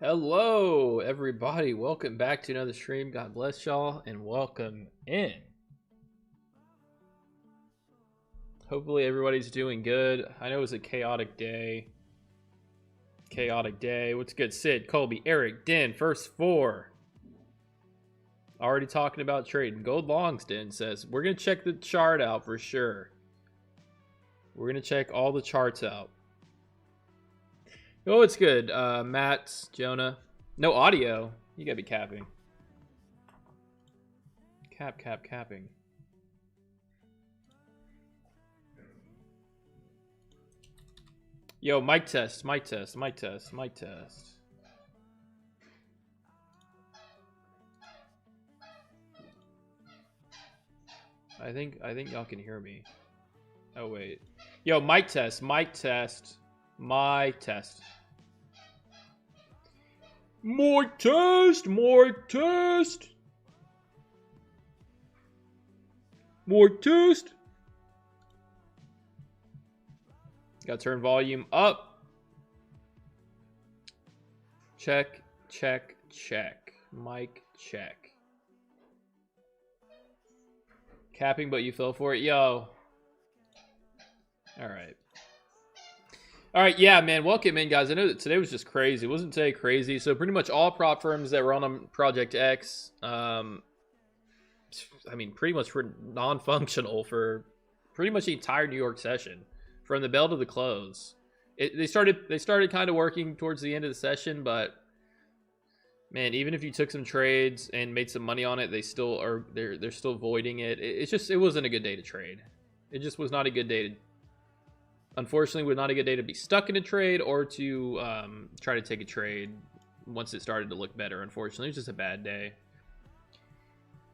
Hello, everybody. Welcome back to another stream. God bless y'all and welcome in. Hopefully, everybody's doing good. I know it was a chaotic day. What's good? Sid, Colby, Eric, Den, first four. Already talking about trading. Gold longs, Den says. We're going to check the chart out for sure. We're going to check all the charts out. Oh, it's good. Matt, Jonah. No audio. You gotta be capping. Capping. Yo, mic test. I think y'all can hear me. Oh wait. Yo, mic test. My test. More test. Gotta turn volume up. Check. Mic check. Capping, but you fell for it. Yo. All right, yeah, man. Welcome in, guys. I know that today was just crazy. It wasn't today crazy. So pretty much all prop firms that were on Project X, I mean, pretty much were non-functional for pretty much the entire New York session, from the bell to the close. They started kind of working towards the end of the session, but man, even if you took some trades and made some money on it, they're still voiding it. It wasn't a good day to trade. It just was not a good day to. Unfortunately, was not a good day to be stuck in a trade or to try to take a trade once it started to look better. Unfortunately, it was just a bad day.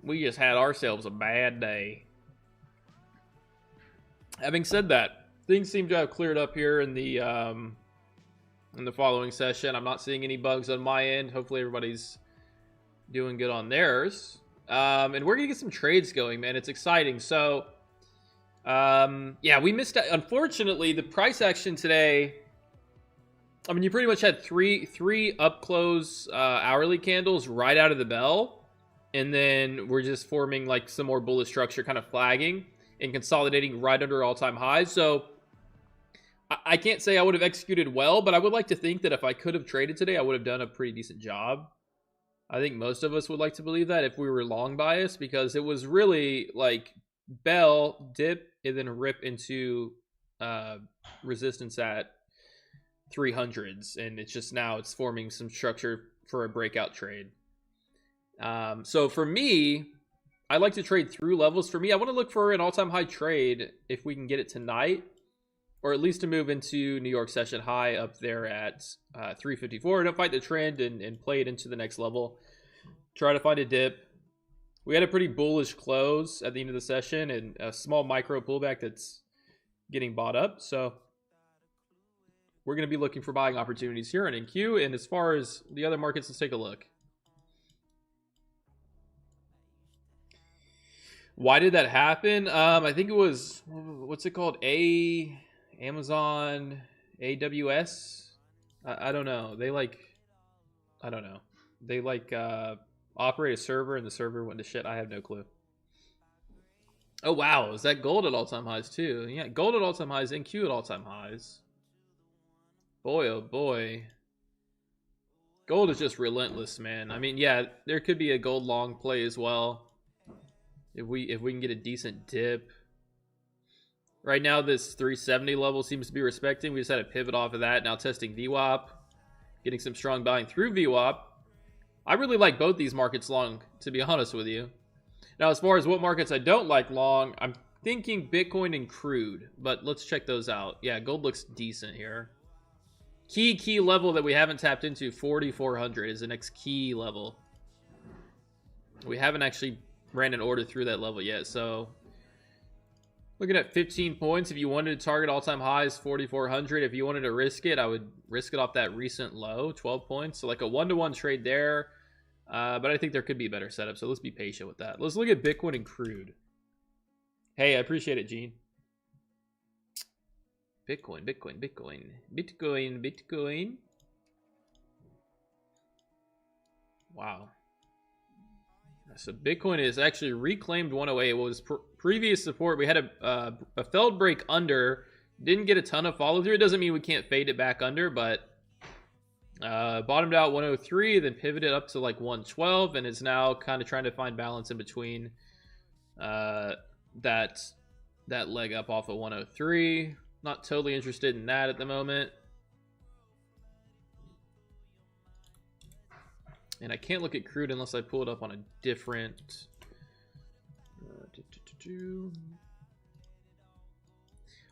We just had ourselves a bad day. Having said that, things seem to have cleared up here in the following session. I'm not seeing any bugs on my end. Hopefully, everybody's doing good on theirs. And we're gonna get some trades going, man. It's exciting. So. Yeah, we missed out. Unfortunately, the price action today, I mean, you pretty much had three up close hourly candles right out of the bell, and then we're just forming like some more bullish structure, kind of flagging and consolidating right under all-time highs. So I can't say I would have executed well, but I would like to think that if I could have traded today, I would have done a pretty decent job. I think most of us would like to believe that if we were long biased, because it was really like bell, dip, and then rip into resistance at 300s, and it's just now it's forming some structure for a breakout trade. So for me, I like to trade through levels. For me, I want to look for an all-time high trade if we can get it tonight, or at least to move into New York session high up there at 354. Don't fight the trend and play it into the next level. Try to find a dip. We had a pretty bullish close at the end of the session and a small micro pullback that's getting bought up. So we're going to be looking for buying opportunities here in NQ. And as far as the other markets, let's take a look. Why did that happen? I think it was, what's it called? Amazon AWS? I don't know. I don't know. They operate a server and the server went to shit. I have no clue. Oh wow, is that gold at all-time highs too? Yeah, gold at all-time highs, NQ at all-time highs. Boy oh boy. Gold is just relentless, man. I mean, yeah, there could be a gold long play as well. If we can get a decent dip. Right now this 370 level seems to be respecting. We just had a pivot off of that. Now testing VWAP. Getting some strong buying through VWAP. I really like both these markets long, to be honest with you. Now, as far as what markets I don't like long, I'm thinking Bitcoin and crude, but let's check those out. Yeah, gold looks decent here. Key level that we haven't tapped into, 4,400 is the next key level. We haven't actually ran an order through that level yet, so looking at 15 points. If you wanted to target all-time highs, 4,400. If you wanted to risk it, I would risk it off that recent low, 12 points. So like a one-to-one trade there. But I think there could be a better setup, so let's be patient with that. Let's look at Bitcoin and crude. Hey, I appreciate it, Gene. Bitcoin. Wow. So Bitcoin is actually reclaimed 108. It was previous support. We had a failed break under. Didn't get a ton of follow through. It doesn't mean we can't fade it back under, but bottomed out 103, then pivoted up to like 112, and is now kind of trying to find balance in between that leg up off of 103. Not totally interested in that at the moment. And I can't look at crude unless I pull it up on a different...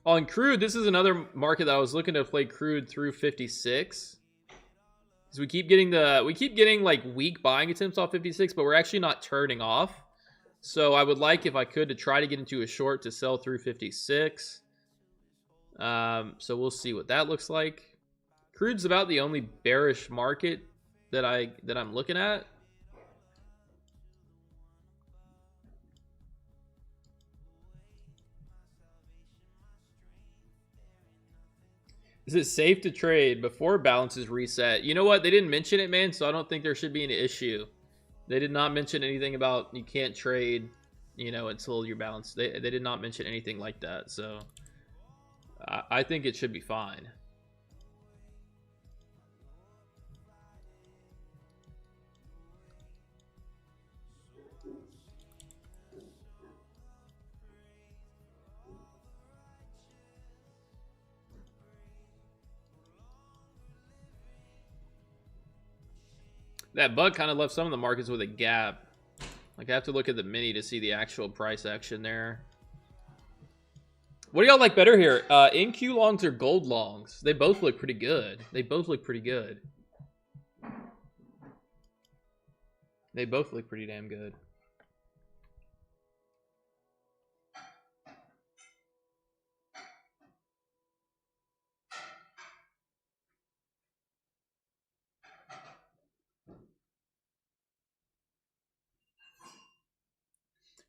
Oh, and crude, this is another market that I was looking to play crude through 56. Because we keep getting like weak buying attempts off 56, but we're actually not turning off. So I would like, if I could, to try to get into a short to sell through 56. So we'll see what that looks like. Crude's about the only bearish market that I'm looking at. Is it safe to trade before balances reset? You know what? They didn't mention it, man, so I don't think there should be an issue. They did not mention anything about you can't trade, you know, until your balance. They did not mention anything like that, so I think it should be fine. That bug kind of left some of the markets with a gap. Like, I have to look at the mini to see the actual price action there. What do y'all like better here? NQ longs or gold longs? They both look pretty good. They both look pretty good. They both look pretty damn good.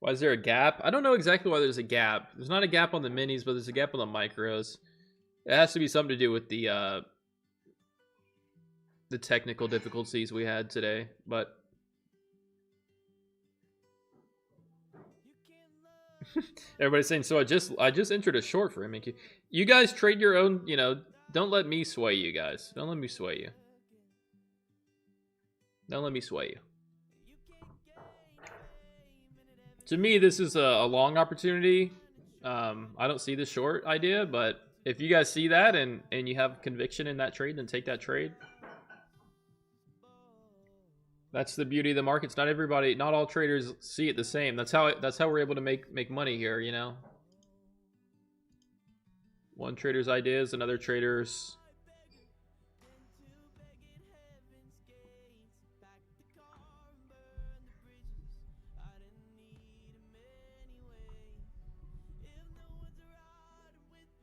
Why is there a gap? I don't know exactly why there's a gap. There's not a gap on the minis, but there's a gap on the micros. It has to be something to do with the technical difficulties we had today, but everybody's saying, so I just entered a short for MQ. You guys trade your own, you know, don't let me sway you guys. Don't let me sway you. Don't let me sway you. To me, this is a long opportunity. I don't see the short idea, but if you guys see that and you have conviction in that trade, then take that trade. That's the beauty of the markets. Not all traders see it the same. That's how we're able to make money here, you know. One trader's ideas, another trader's.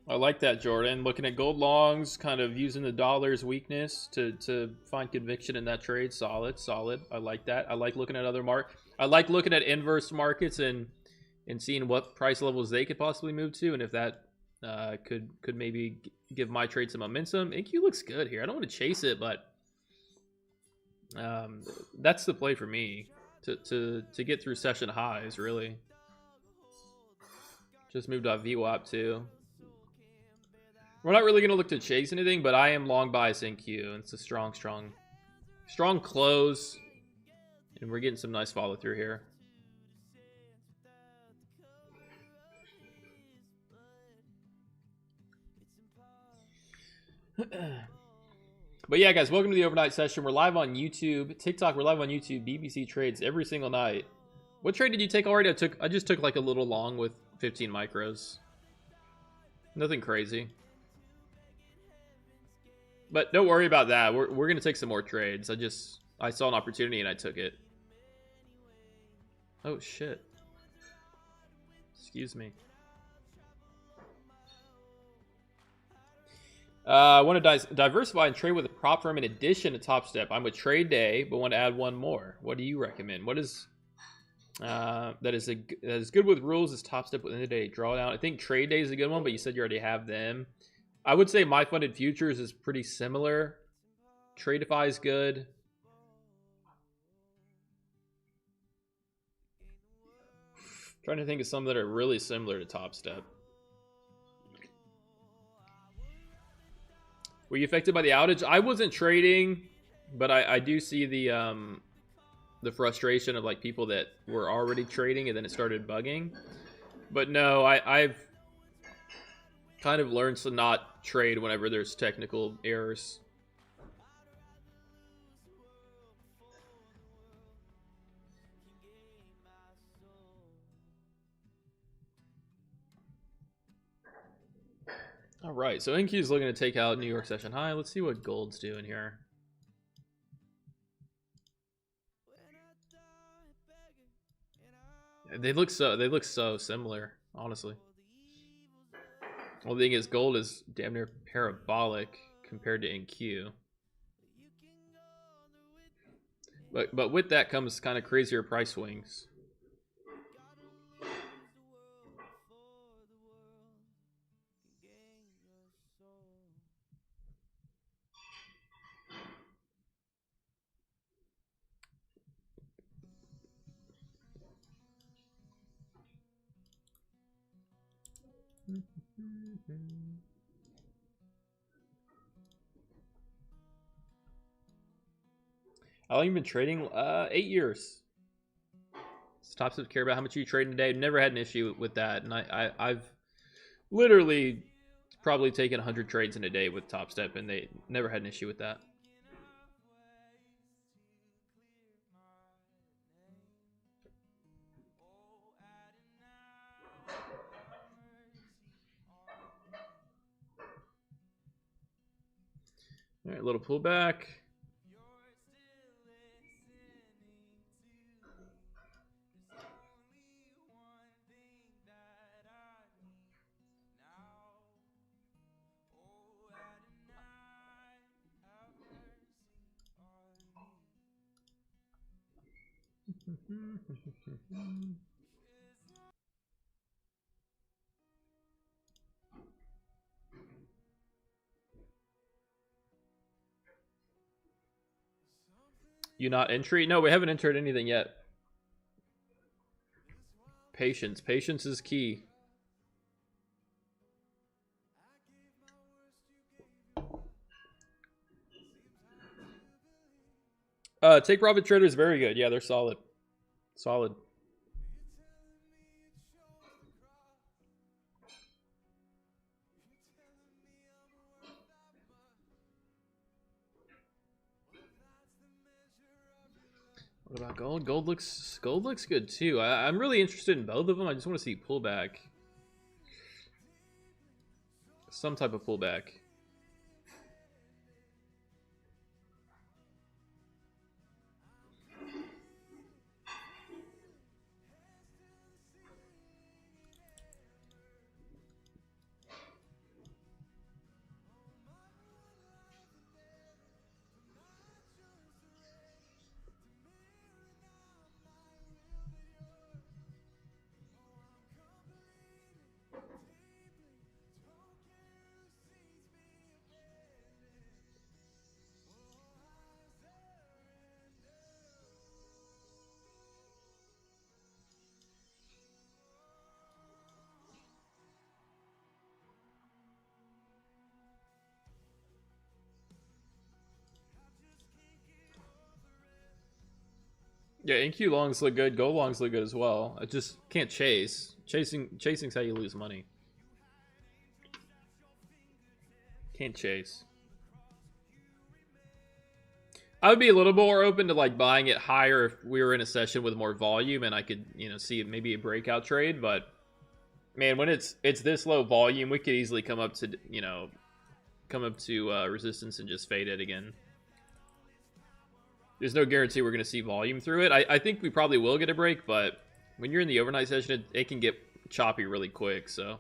I like that, Jordan. Looking at gold longs, kind of using the dollar's weakness to find conviction in that trade. Solid. I like that. I like looking at I like looking at inverse markets and seeing what price levels they could possibly move to, and if that could maybe give my trade some momentum. NQ looks good here. I don't want to chase it, but that's the play for me to get through session highs. Really, just moved off VWAP too. We're not really going to look to chase anything, but I am long bias NQ, and it's a strong close, and we're getting some nice follow through here. But yeah, guys, welcome to the overnight session. We're live on YouTube, TikTok. We're live on YouTube, BPCTrades every single night. What trade did you take already? I just took like a little long with 15 micros. Nothing crazy. But don't worry about that. We're going to take some more trades. I saw an opportunity and I took it. Oh, shit. Excuse me. I want to diversify and trade with a prop firm in addition to Topstep. I'm with Trade Day, but want to add one more. What do you recommend? What is that is good with rules is Topstep within the day drawdown? I think Trade Day is a good one, but you said you already have them. I would say My Funded Futures is pretty similar. Tradeify is good. Trying to think of some that are really similar to Topstep. Were you affected by the outage? I wasn't trading, but I do see the frustration of like people that were already trading and then it started bugging. But no, I've kind of learned to not trade whenever there's technical errors. All right, so NQ is looking to take out New York session high. Let's see what gold's doing here. They look so similar, honestly. Well, the thing is, gold is damn near parabolic compared to NQ. But with that comes kind of crazier price swings. How long have you been trading? 8 years. Topstep care about how much you trade in a day. Never had an issue with that, and I've literally probably taken 100 trades in a day with Topstep, and they never had an issue with that. All right, little pullback. You not entry? No, we haven't entered anything yet. Patience. Patience is key. Take profit trader is very good. Yeah, they're solid. Solid. What about gold? Gold looks good too. I'm really interested in both of them. I just want to see pullback. Some type of pullback. Yeah, NQ longs look good. Gold longs look good as well. I just can't chase. Chasing's how you lose money. Can't chase. I would be a little more open to like buying it higher if we were in a session with more volume and I could, you know, see maybe a breakout trade. But man, when it's this low volume, we could easily come up to, you know, resistance and just fade it again. There's no guarantee we're going to see volume through it. I think we probably will get a break, but when you're in the overnight session, it can get choppy really quick. So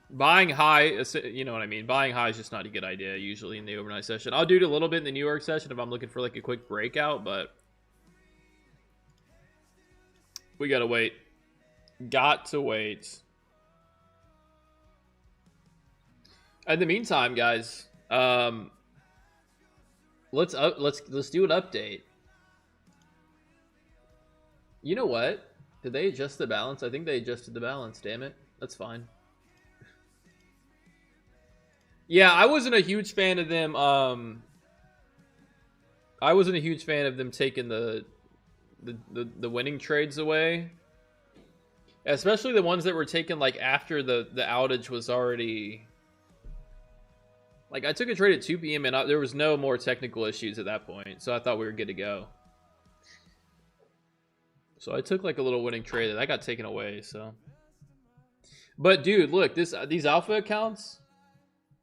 buying high, you know what I mean? Buying high is just not a good idea usually in the overnight session. I'll do it a little bit in the New York session if I'm looking for like a quick breakout, but we got to wait. Got to wait. In the meantime, guys, let's do an update. You know what? Did they adjust the balance? I think they adjusted the balance, damn it. That's fine. Yeah, I wasn't a huge fan of them, I wasn't a huge fan of them taking the winning trades away. Especially the ones that were taken like after the outage was already... Like, I took a trade at 2 p.m. and there was no more technical issues at that point, so I thought we were good to go. So I took like a little winning trade that got taken away, so... But dude, look, these alpha accounts...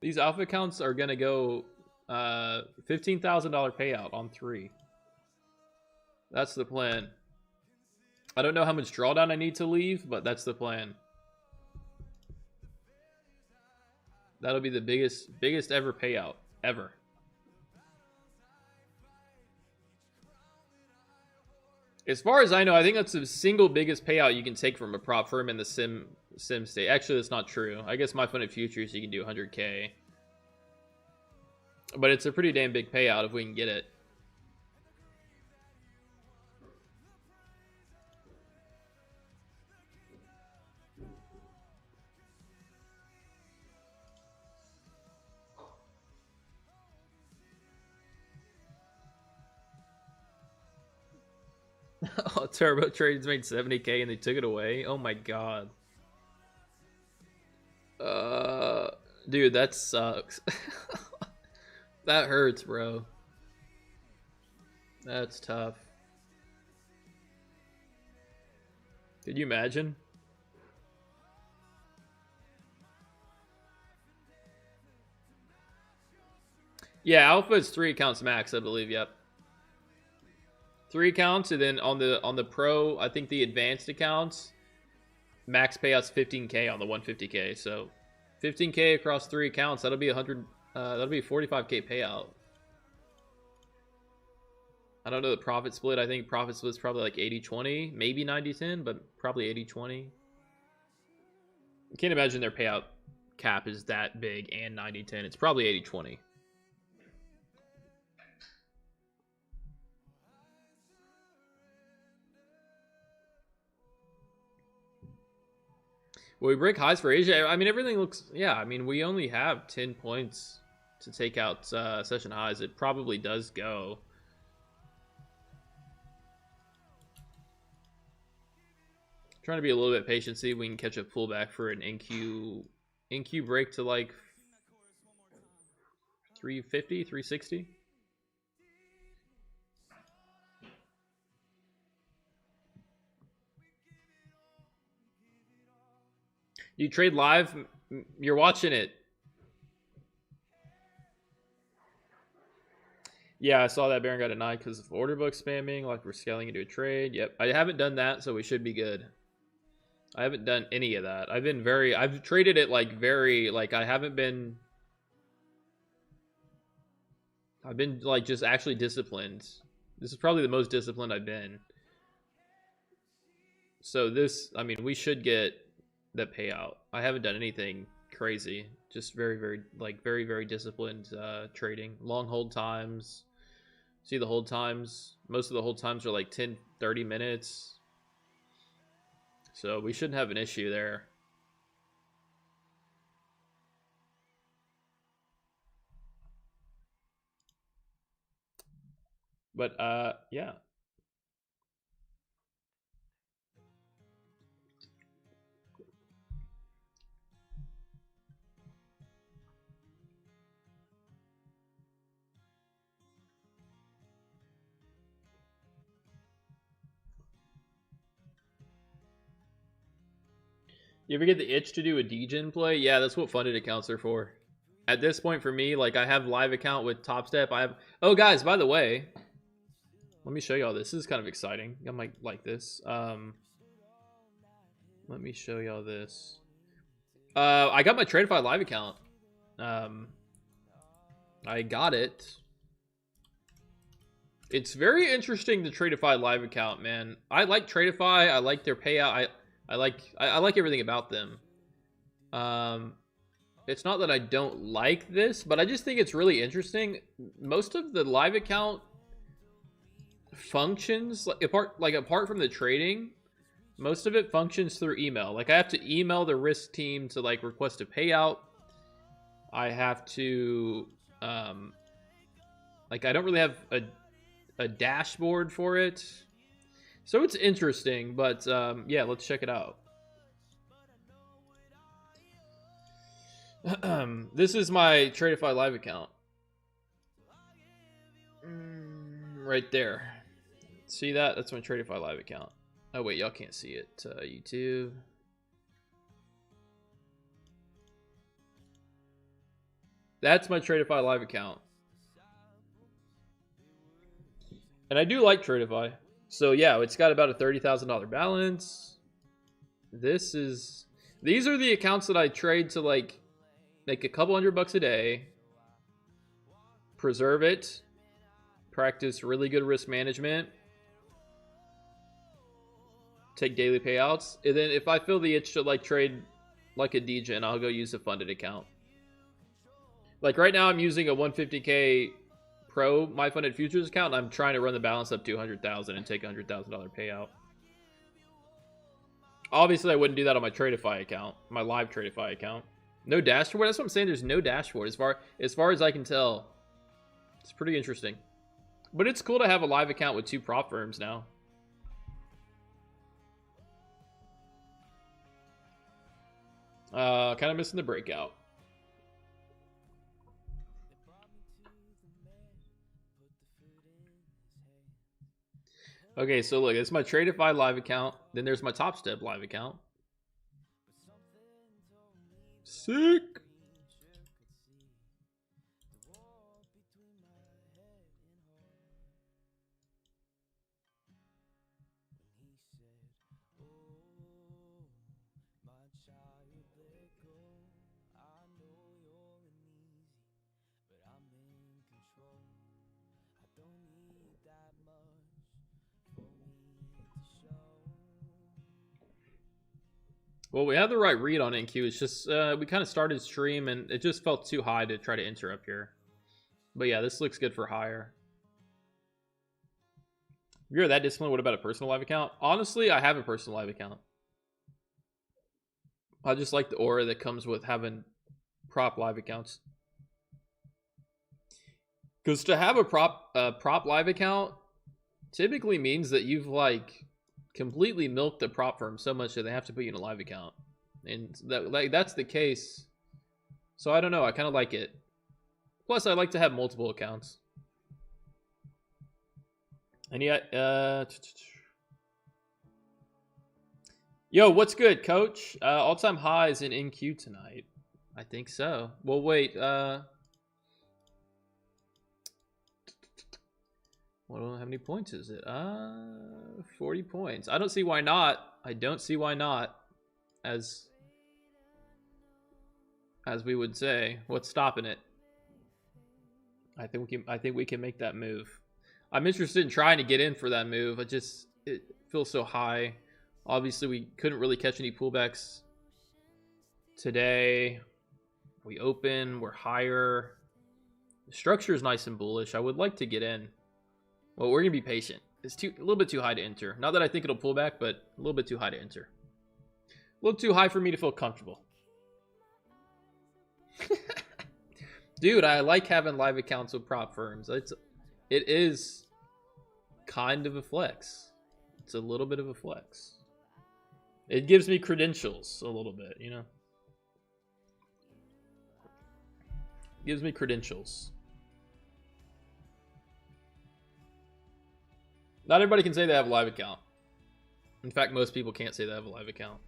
These alpha accounts are gonna go $15,000 payout on 3. That's the plan. I don't know how much drawdown I need to leave, but that's the plan. That'll be the biggest ever payout ever. As far as I know, I think that's the single biggest payout you can take from a prop firm in the sim state. Actually, that's not true. I guess My Funded Futures you can do 100K. But it's a pretty damn big payout if we can get it. Oh, Turbo Trades made 70K and they took it away. Oh my god. Dude, that sucks. That hurts, bro. That's tough. Could you imagine? Yeah, alpha is 3 accounts max, I believe. Yep. 3 accounts, and then on the pro, I think the advanced accounts, max payouts 15K on the 150K. So 15K across 3 accounts, that'll be 100. That'll be a 45K payout. I don't know the profit split. I think profit split is probably like 80-20, maybe 90-10, but probably 80-20. I can't imagine their payout cap is that big and 90-10. It's probably 80-20. Will we break highs for Asia? I mean, everything looks... Yeah, I mean, we only have 10 points to take out session highs. It probably does go. Trying to be a little bit patient, see if we can catch a pullback for an NQ break to like 350, 360. You trade live, you're watching it. Yeah, I saw that Baron got denied because of order book spamming, like we're scaling into a trade. Yep, I haven't done that, so we should be good. I haven't done any of that. I've traded it like I haven't been... I've been like just actually disciplined. This is probably the most disciplined I've been. So this, I mean, we should get the payout. I haven't done anything crazy. Just very disciplined trading. Long hold times. See the hold times. Most of the hold times are like 10-30 minutes. So we shouldn't have an issue there. But yeah. You ever get the itch to do a degen play? Yeah, that's what funded accounts are for. At this point for me, like I have live account with Topstep. I have... Oh, guys, by the way, let me show y'all this. This is kind of exciting. I might like this. Let me show y'all this. I got my Tradeify live account. I got it. It's very interesting, the Tradeify live account, man. I like Tradeify. I like their payout. I like everything about them. It's not that I don't like this, but I just think it's really interesting. Most of the live account functions, apart from the trading, Most of it functions through email. Like, I have to email the risk team to, like, request a payout. I have to, like, I don't really have a dashboard for it. So it's interesting, but, yeah, let's check it out. This is my Tradeify Live account. Right there. See that? That's my Tradeify Live account. Oh, wait, y'all can't see it. YouTube. That's my Tradeify Live account. And I do like Tradeify. So, yeah, it's got about a $30,000 balance. These are the accounts that I trade to, like, make a couple $100 a day. Preserve it. Practice really good risk management. Take daily payouts. And then if I feel the itch to, like, trade like a degen, I'll go use a funded account. Like, right now I'm using a 150K Pro My Funded Futures account, and I'm trying to run the balance up to 100,000 and take a $100,000 payout. Obviously, I wouldn't do that on my Tradeify account, my live Tradeify account. No dashboard. That's what I'm saying. There's no dashboard as far as I can tell. It's pretty interesting, but it's cool to have a live account with 2 prop firms now. Kind of missing the breakout. Okay, so look, it's my Tradeify live account. Then there's my Topstep live account. Sick. Well, we have the right read on NQ. It's just we kind of started stream and it just felt too high to try to enter up here. But yeah, this looks good for higher. If you're that disciplined, what about a personal live account? Honestly, I have a personal live account. I just like the aura that comes with having prop live accounts. Because to have a prop live account typically means that you've, like, completely milked the prop firm so much that they have to put you in a live account, and that's the case. So I don't know, I kind of like it. Plus, I like to have multiple accounts. And yeah, yo, what's good, Coach? All-time highs in NQ tonight. I think so. Well, wait. Well, how many points is it? 40 points. I don't see why not. I don't see why not. As we would say, what's stopping it? I think we can make that move. I'm interested in trying to get in for that move. It feels so high. Obviously, we couldn't really catch any pullbacks today. We open, we're higher. The structure is nice and bullish. I would like to get in. Well, we're gonna be patient. It's a little bit too high to enter. Not that I think it'll pull back, but a little bit too high to enter. A little too high for me to feel comfortable. Dude, I like having live accounts with prop firms. It is kind of a flex. It's a little bit of a flex. It gives me credentials a little bit, you know? It gives me credentials. Not everybody can say they have a live account. In fact, most people can't say they have a live account.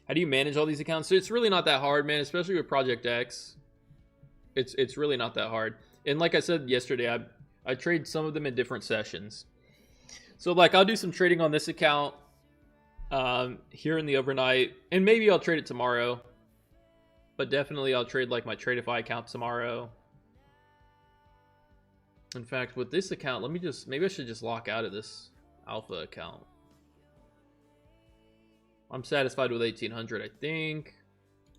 How do you manage all these accounts? So it's really not that hard, man, especially with Project X. It's really not that hard. And like I said yesterday, I trade some of them in different sessions. So, like, I'll do some trading on this account here in the overnight, and maybe I'll trade it tomorrow, but definitely I'll trade, like, my Tradeify account tomorrow. In fact, with this account, maybe I should just lock out of this alpha account. I'm satisfied with 1800, I think.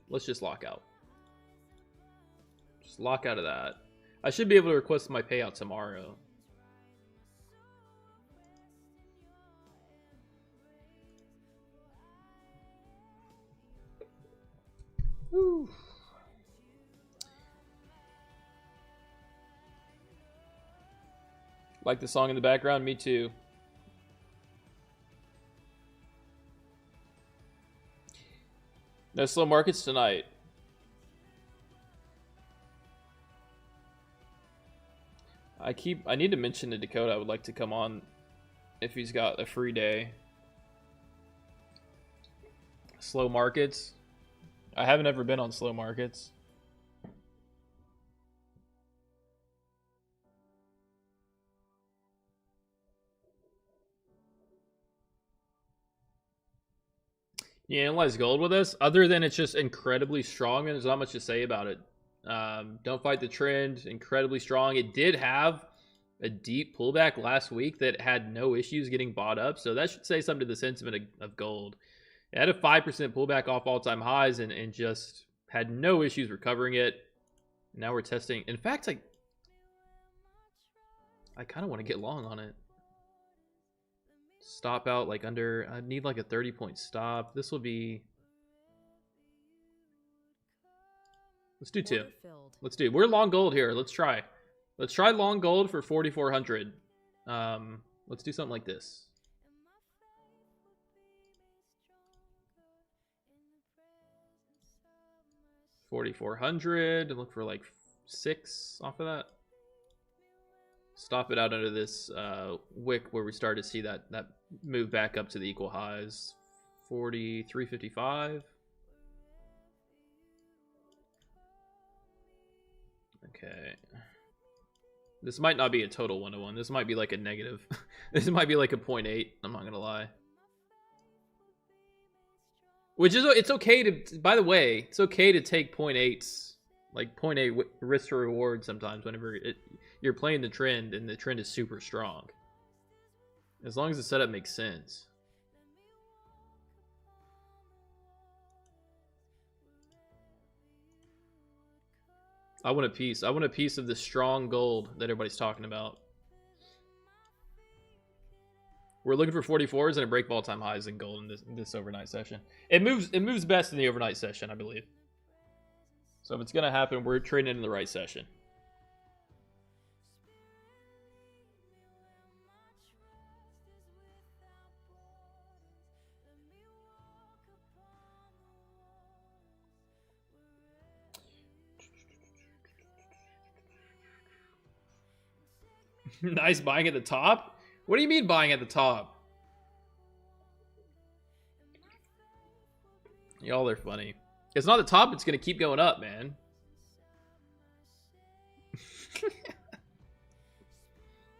Let's just lock out. Just lock out of that. I should be able to request my payout tomorrow. Whew. Like the song in the background? Me too. No slow markets tonight. I need to mention to Dakota I would like to come on if he's got a free day. Slow markets. I haven't ever been on slow markets. You analyze gold with us? Other than it's just incredibly strong and there's not much to say about it. Don't fight the trend. Incredibly strong. It did have a deep pullback last week that had no issues getting bought up. So that should say something to the sentiment of gold. It had a 5% pullback off all-time highs and just had no issues recovering it. Now we're testing. In fact, I kind of want to get long on it. Stop out like under, I need like a 30-point stop. This will be, let's do 2. Let's do, we're long gold here. Let's try long gold for 4,400. Let's do something like this. 4,400 and look for like 6 off of that. Stop it out under this wick where we start to see that move back up to the equal highs. 43.55. Okay. This might not be a total 1-to-1. This might be like a negative. This might be like a 0.8. I'm not gonna lie. Which is, it's okay to, by the way, it's okay to take 0.8s, like 0.8 risk to reward sometimes whenever you're playing the trend and the trend is super strong. As long as the setup makes sense. I want a piece. I want a piece of the strong gold that everybody's talking about. We're looking for 44s and a break all-time highs in gold in this overnight session. It moves best in the overnight session, I believe. So if it's gonna happen, we're trading in the right session. Nice buying at the top? What do you mean buying at the top? Y'all are funny. It's not the top, it's gonna keep going up, man.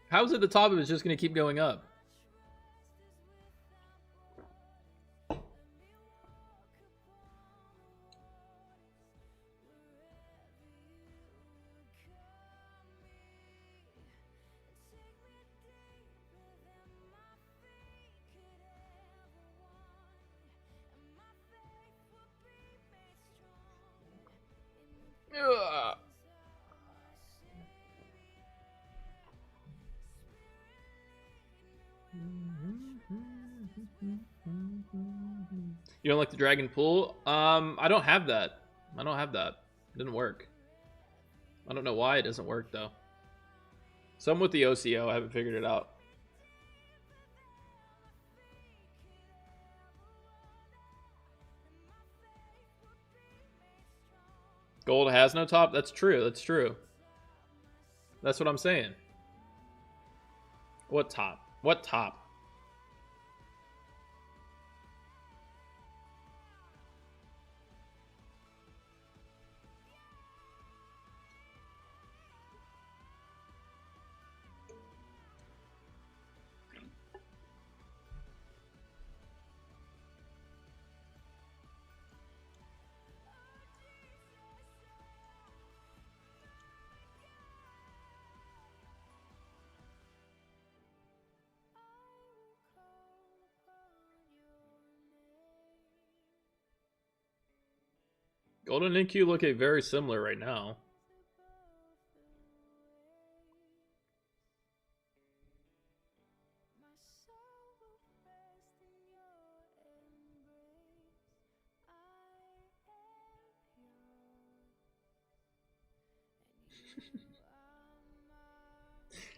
How's it the top if it's just gonna keep going up? Ugh. You don't like the dragon pool? I don't have that. I don't have that. It didn't work. I don't know why it doesn't work though. Some with the OCO, I haven't figured it out. Gold has no top? That's true. That's true. That's what I'm saying. What top? What top? Gold and NQ look very similar right now.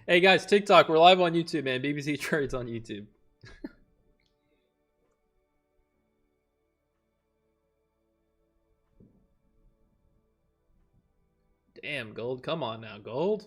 Hey guys, TikTok, we're live on YouTube, man. BPCTrades on YouTube. Damn, gold. Come on now, gold.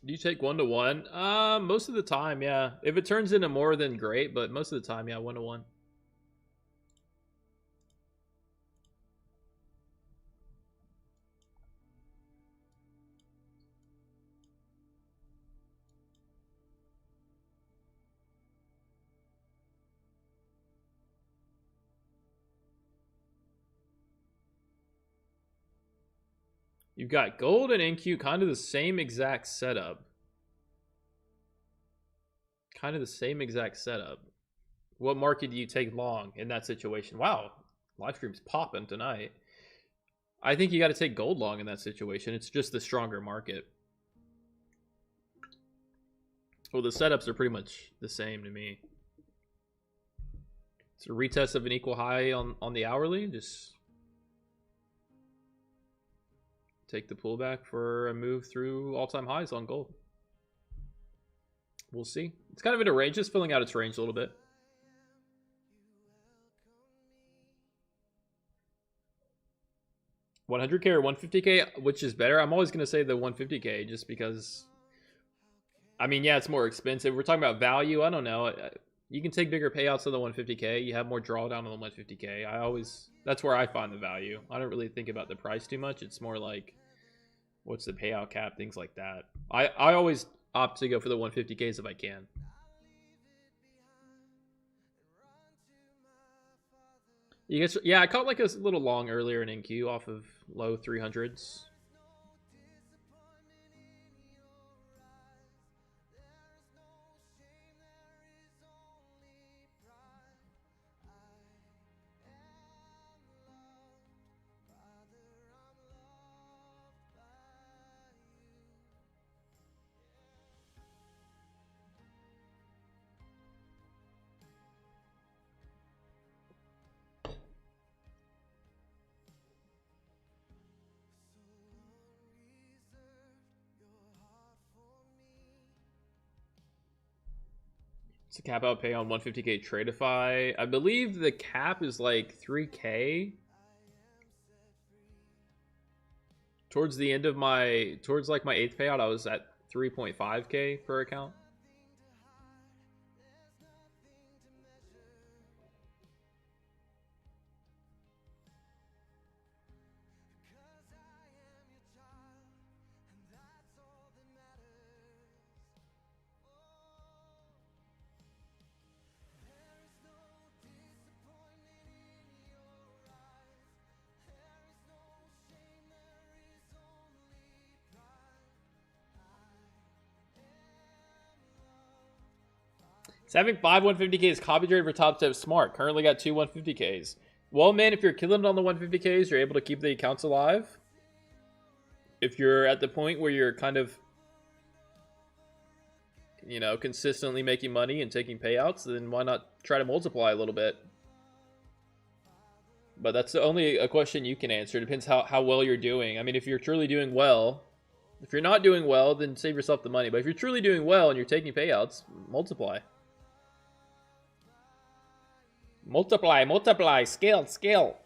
Do you take 1-to-1? Most of the time, yeah. If it turns into more, then great. But most of the time, yeah, 1-to-1. You've got gold and NQ, kind of the same exact setup. Kind of the same exact setup. What market do you take long in that situation? Wow, live stream's popping tonight. I think you got to take gold long in that situation. It's just the stronger market. Well, the setups are pretty much the same to me. It's a retest of an equal high on the hourly. Just take the pullback for a move through all-time highs on gold. We'll see. It's kind of in a range, just filling out its range a little bit. $100K or $150K, which is better? I'm always going to say the $150K just because, I mean, yeah, it's more expensive. We're talking about value. I don't know. You can take bigger payouts on the $150K. You have more drawdown on the $150K. That's where I find the value. I don't really think about the price too much. It's more like, what's the payout cap, things like that. I always opt to go for the 150Ks if I can. You guys, yeah, I caught like a little long earlier in NQ off of low 300s. It's a cap out pay on 150K Tradeify. I believe the cap is like 3K. Towards the end of towards like my 8th payout, I was at 3.5K per account. Having 5 150Ks copy trade for Topstep smart. Currently got 2 150Ks. Well, man, if you're killing it on the 150Ks, you're able to keep the accounts alive. If you're at the point where you're kind of, you know, consistently making money and taking payouts, then why not try to multiply a little bit? But that's only a question you can answer. It depends how well you're doing. I mean, if you're truly doing well, if you're not doing well, then save yourself the money. But if you're truly doing well and you're taking payouts, multiply. Multiply, multiply, scale, scale.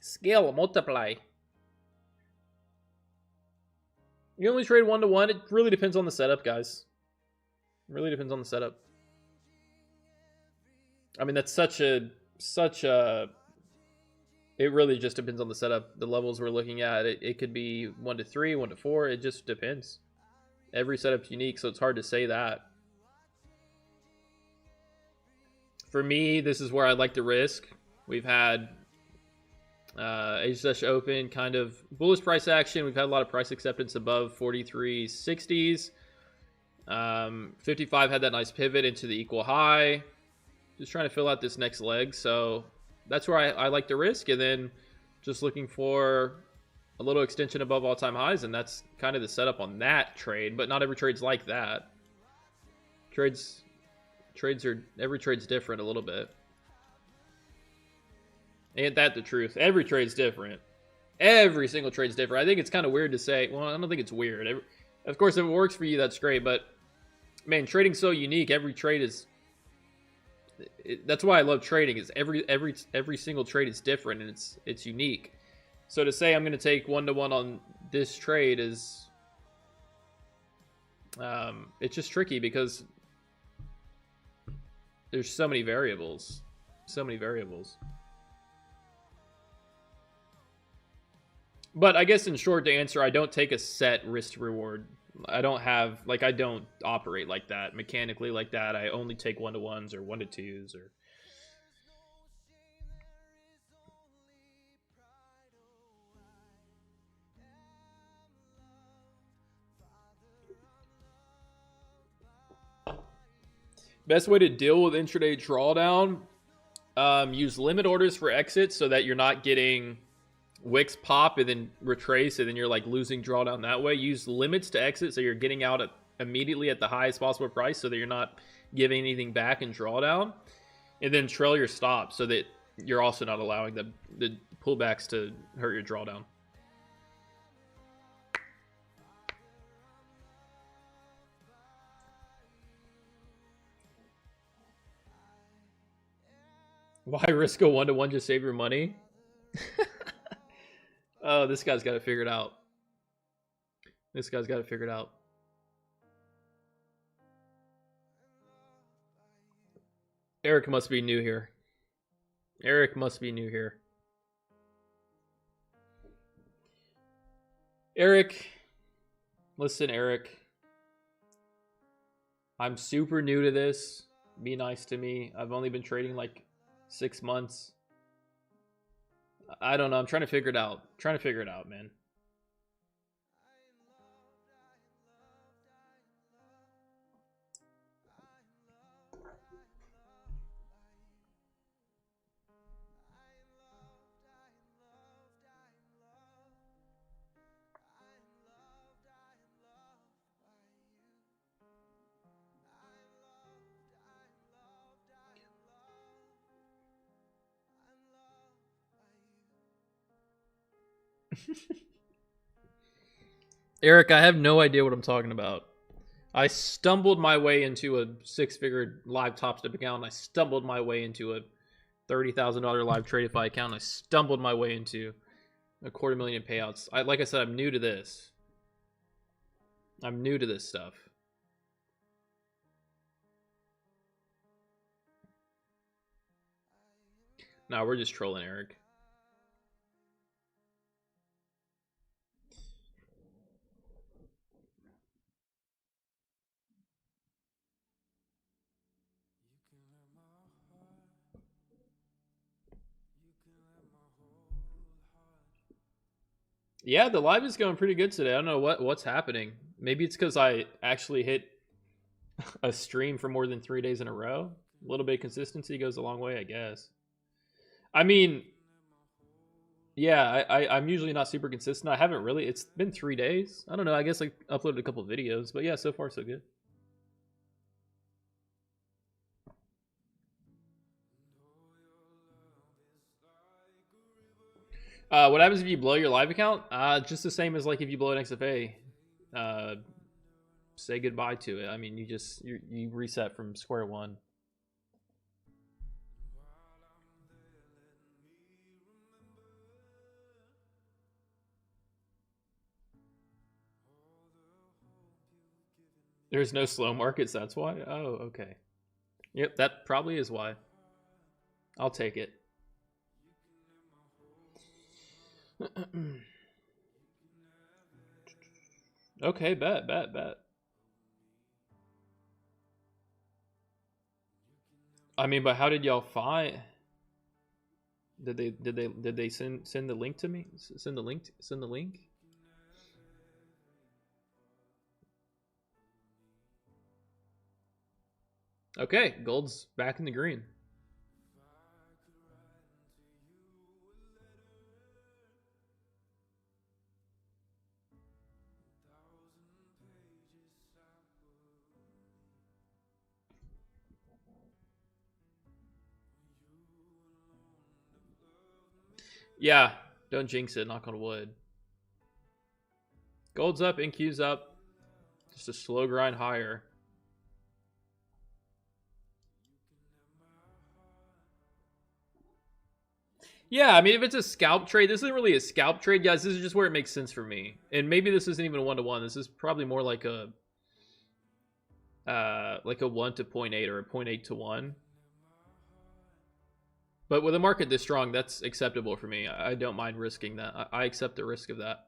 Scale, multiply. You only trade 1-to-1. It really depends on the setup, guys. It really depends on the setup. I mean, that's such a... It really just depends on the setup. The levels we're looking at, it could be 1-to-3, 1-to-4. It just depends. Every setup's unique, so it's hard to say that. For me, this is where I like to risk. We've had H Open kind of bullish price action. We've had a lot of price acceptance above 43.60s. 55 had that nice pivot into the equal high. Just trying to fill out this next leg. So that's where I like to risk. And then just looking for a little extension above all-time highs. And that's kind of the setup on that trade. But not every trade's like that. Every trade's different a little bit. Ain't that the truth? Every trade's different. Every single trade's different. I think it's kind of weird to say. Well, I don't think it's weird. Of course, if it works for you, that's great. But man, trading's so unique. Every trade is. That's why I love trading. Is every single trade is different and it's unique. So to say I'm going to take 1-to-1 on this trade is. It's just tricky because there's so many variables. So many variables. But I guess in short, to answer, I don't take a set risk to reward. I don't operate like that, mechanically like that. I only take 1-to-1s or 1-to-2s or. Best way to deal with intraday drawdown, use limit orders for exits so that you're not getting wicks pop and then retrace and then you're like losing drawdown that way. Use limits to exit so you're getting out immediately at the highest possible price so that you're not giving anything back in drawdown. And then trail your stop so that you're also not allowing the pullbacks to hurt your drawdown. Why risk a 1-to-1? Just save your money. Oh, this guy's got it figured out. This guy's got it figured out. Eric must be new here. Eric must be new here. Eric, listen, Eric. I'm super new to this. Be nice to me. I've only been trading like 6 months. I don't know. I'm trying to figure it out. Trying to figure it out, man. Eric, I have no idea what I'm talking about. I stumbled my way into a 6-figure live Topstep account. I stumbled my way into a $30,000 live Tradeify account. I stumbled my way into a $250,000 payouts. Like I said, I'm new to this. I'm new to this stuff. No, we're just trolling Eric. Yeah, the live is going pretty good today. I don't know what's happening. Maybe it's because I actually hit a stream for more than 3 days in a row. A little bit of consistency goes a long way, I guess. I mean, yeah, I'm usually not super consistent. I haven't really. It's been 3 days. I don't know. I guess I uploaded a couple of videos, but yeah, so far so good. What happens if you blow your live account? Just the same as like if you blow an XFA. Say goodbye to it. I mean, you reset from square one. There's no slow markets, that's why? Oh, okay. Yep, that probably is why. I'll take it. Okay, bet. I mean, but how did y'all find? Did they send the link to me? Send the link? Okay, gold's back in the green. Yeah, don't jinx it, knock on wood. Gold's up, NQ's up. Just a slow grind higher. Yeah, I mean, if it's a scalp trade, this isn't really a scalp trade, guys. This is just where it makes sense for me. And maybe this isn't even a 1-to-1. This is probably more like a 1 to 0.8 or a 0.8 to 1. But with a market this strong, that's acceptable for me. I don't mind risking that. I accept the risk of that.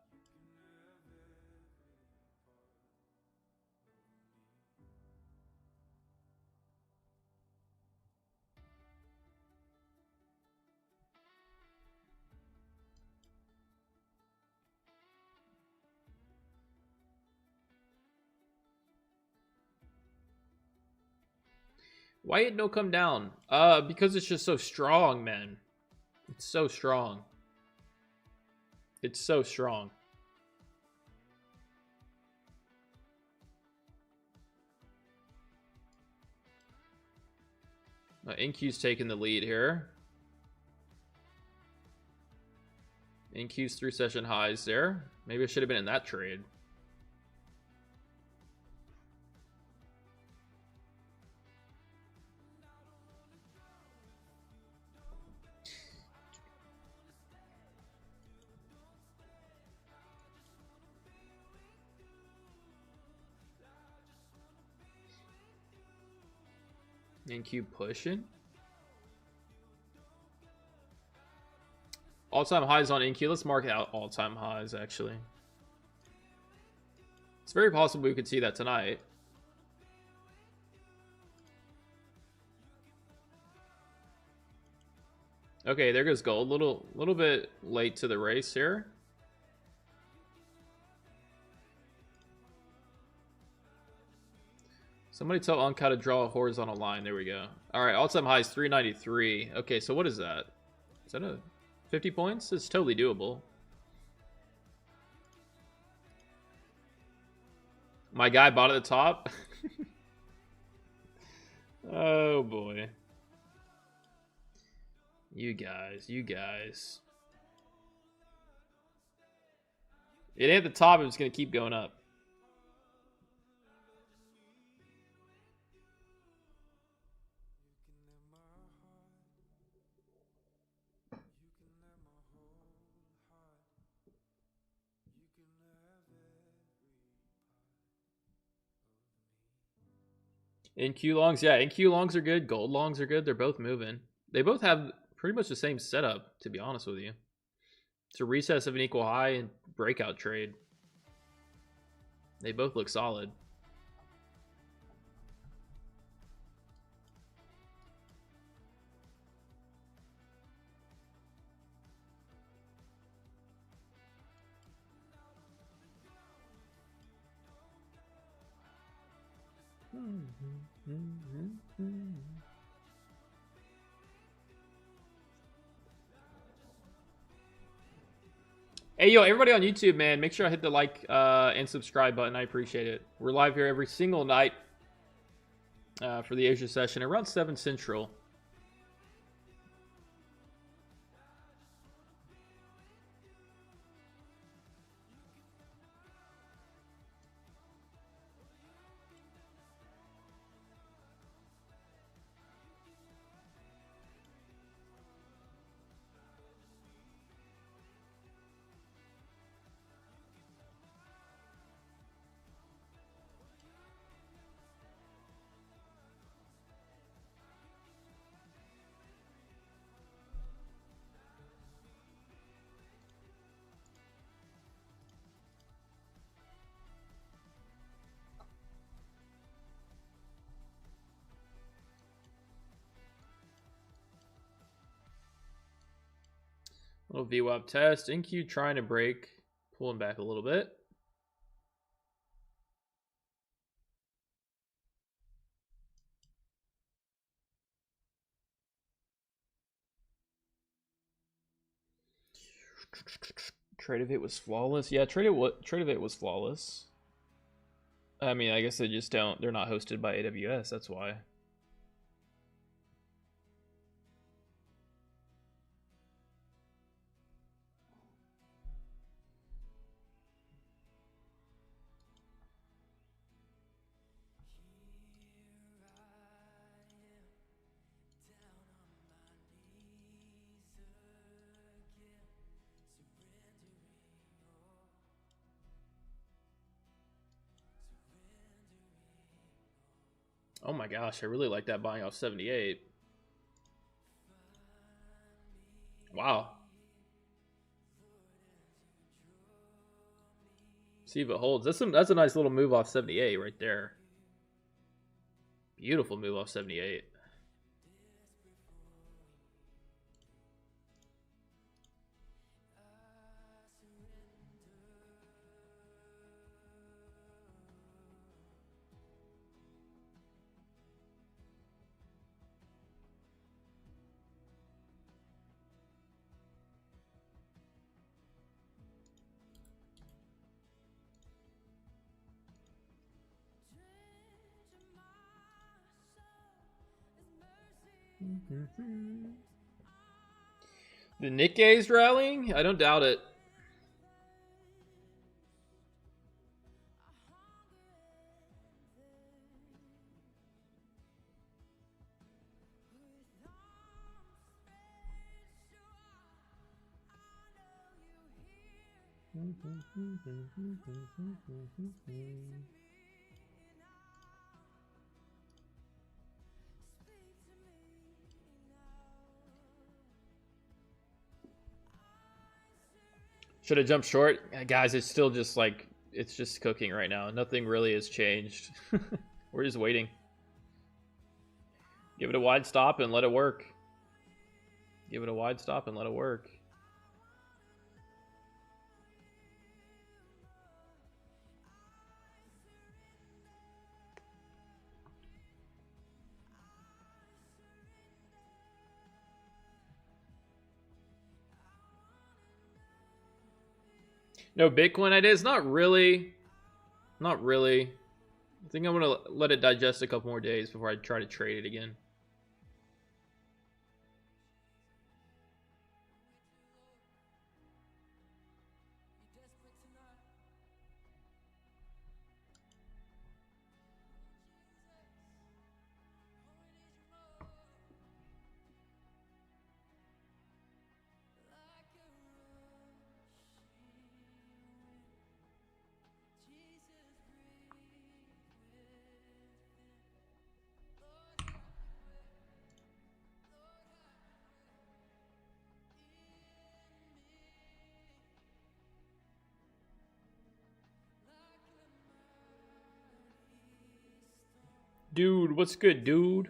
Why it no come down? Because it's just so strong, man. It's so strong. It's so strong. NQ's taking the lead here. NQ's 3-session highs there. Maybe I should have been in that trade. NQ pushing. All-time highs on NQ. Let's mark out all-time highs, actually. It's very possible we could see that tonight. Okay, there goes gold. Little bit late to the race here. Somebody tell Unk how to draw a horizontal line. There we go. All right, all-time high is 393. Okay, so what is that? Is that a 50 points? It's totally doable. My guy bought at the top. Oh boy. You guys. It ain't at the top, it's gonna keep going up. NQ longs, yeah, NQ longs are good. Gold longs are good. They're both moving. They both have pretty much the same setup, to be honest with you. It's a recess of an equal high and breakout trade. They both look solid. Hey, yo, everybody on YouTube, man, make sure I hit the like and subscribe button. I appreciate it. We're live here every single night for the Asia session around 7 Central. Little VWAP test. NQ trying to break, pulling back a little bit. Trade of it was flawless. Yeah, Trade of it was flawless. I mean, I guess they just don't. They're not hosted by AWS. That's why. Oh my gosh, I really like that buying off 78. Wow. See if it holds. That's a nice little move off 78 right there. Beautiful move off 78. The Nikkei's rallying? I don't doubt it. Should have jumped short? Guys, it's still just like, it's just cooking right now. Nothing really has changed. We're just waiting. Give it a wide stop and let it work. Give it a wide stop and let it work. No, Bitcoin ideas? Not really. Not really. I think I'm going to let it digest a couple more days before I try to trade it again. Dude, what's good, dude?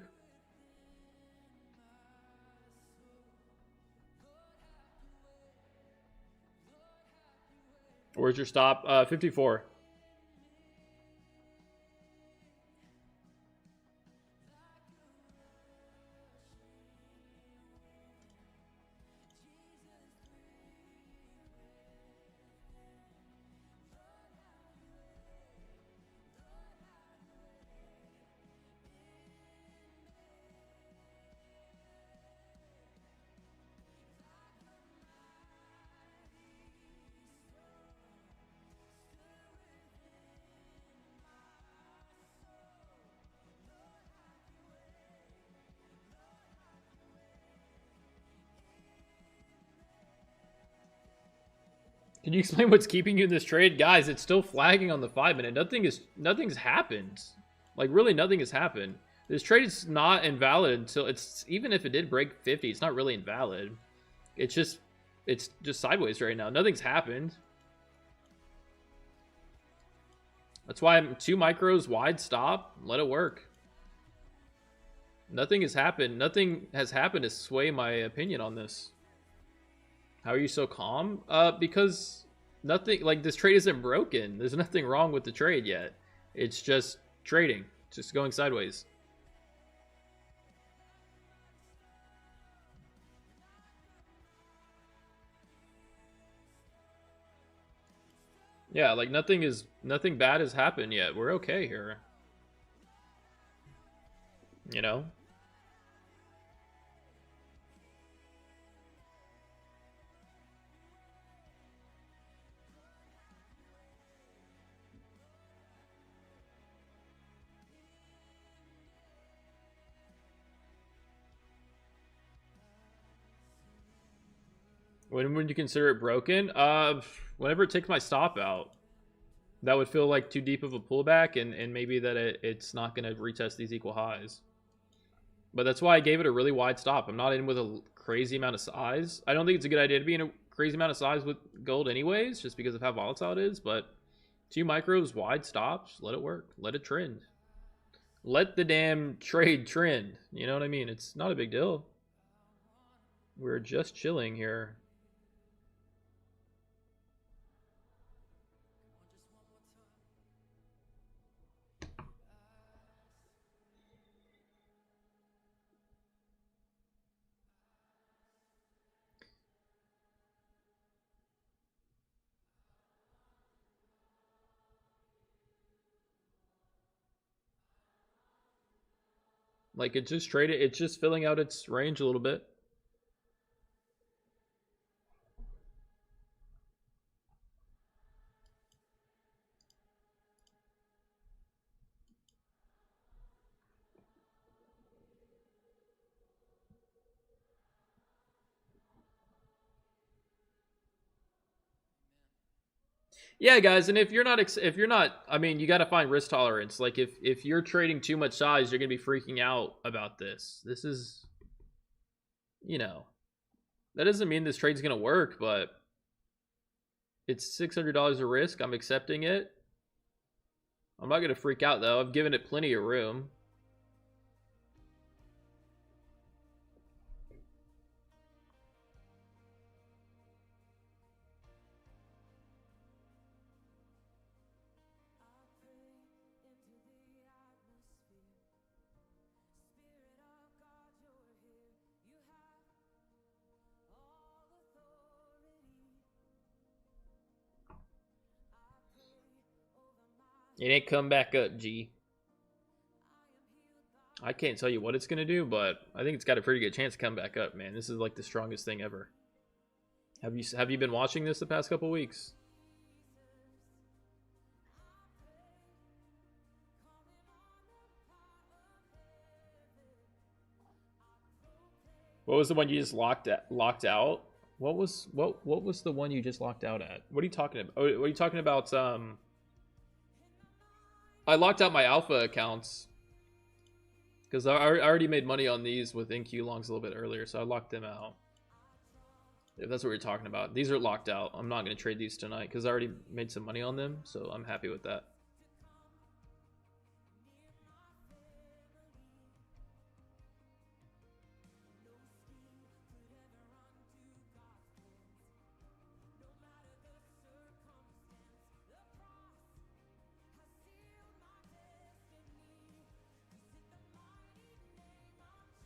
Where's your stop? 54. Can you explain what's keeping you in this trade? Guys, it's still flagging on the 5-minute. Nothing's happened. Like, really nothing has happened. This trade is not invalid until it's, even if it did break 50, it's not really invalid. It's just sideways right now. Nothing's happened. That's why I'm 2 micros wide stop. Let it work. Nothing has happened. Nothing has happened to sway my opinion on this. How are you so calm? Because nothing, like, this trade isn't broken. There's nothing wrong with the trade yet. It's just trading. It's just going sideways. Yeah, like nothing bad has happened yet. We're okay here. You know? When would you consider it broken? Whenever it takes my stop out. That would feel like too deep of a pullback, and maybe that it's not going to retest these equal highs. But that's why I gave it a really wide stop. I'm not in with a crazy amount of size. I don't think it's a good idea to be in a crazy amount of size with gold anyways, just because of how volatile it is. But 2 micros, wide stops, let it work. Let it trend. Let the damn trade trend. You know what I mean? It's not a big deal. We're just chilling here. Like it just traded, it's just filling out its range a little bit. Yeah, guys, and if you're not, I mean, you got to find risk tolerance. Like if you're trading too much size, you're gonna be freaking out about this. This is, you know, that doesn't mean this trade's gonna work, but it's $600 of risk. I'm accepting it. I'm not gonna freak out though. I've given it plenty of room. It ain't come back up, G. I can't tell you what it's gonna do, but I think it's got a pretty good chance to come back up, man. This is like the strongest thing ever. Have you been watching this the past couple weeks? What was the one you just locked out? What was the one you just locked out at? What are you talking about? Oh, what are you talking about? I locked out my alpha accounts because I already made money on these with NQ longs a little bit earlier, so I locked them out. If that's what you're talking about, these are locked out. I'm not going to trade these tonight because I already made some money on them, so I'm happy with that.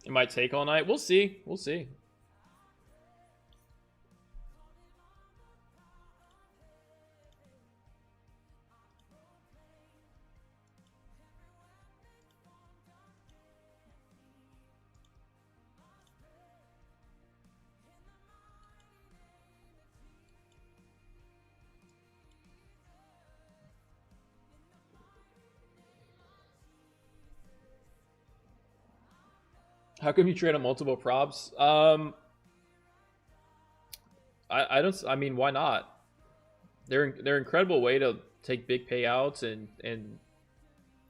It might take all night. We'll see. We'll see. How come you trade on multiple props? I don't. I mean, why not? They're an incredible way to take big payouts and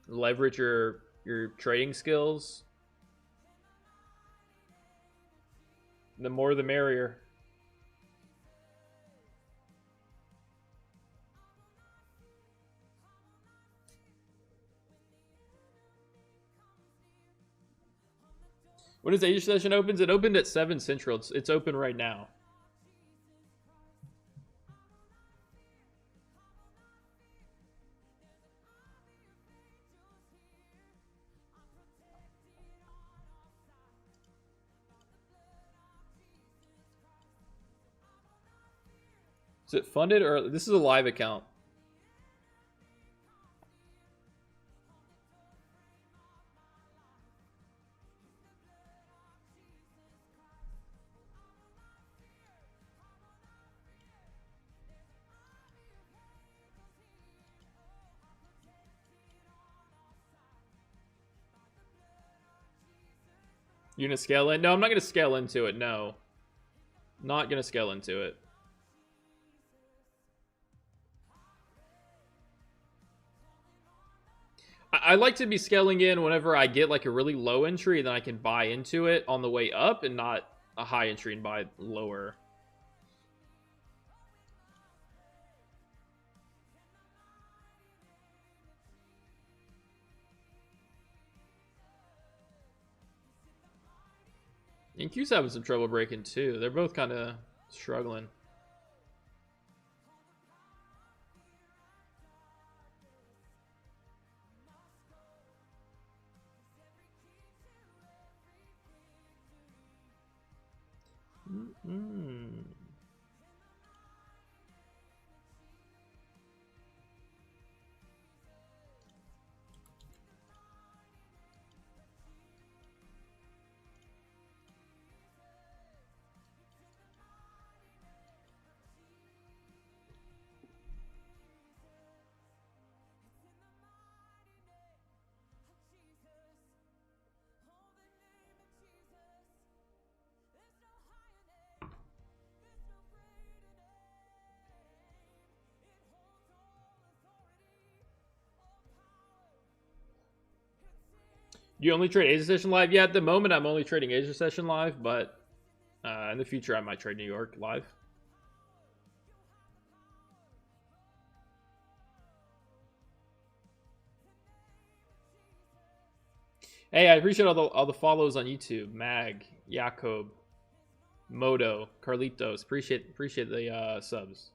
leverage your trading skills. The more, the merrier. When is Asia session opens? It opened at 7 Central. It's open right now. Is it funded or this is a live account? You gonna scale in? No, I'm not gonna scale into it. No, not gonna scale into it. I like to be scaling in whenever I get like a really low entry, then I can buy into it on the way up, and not a high entry and buy lower. And Q's having some trouble breaking too. They're both kind of struggling. You only trade Asia Session Live? Yeah, at the moment I'm only trading Asia Session Live, but in the future I might trade New York Live. Hey, I appreciate all the follows on YouTube. Mag, Jacob, Moto, Carlitos. Appreciate the subs.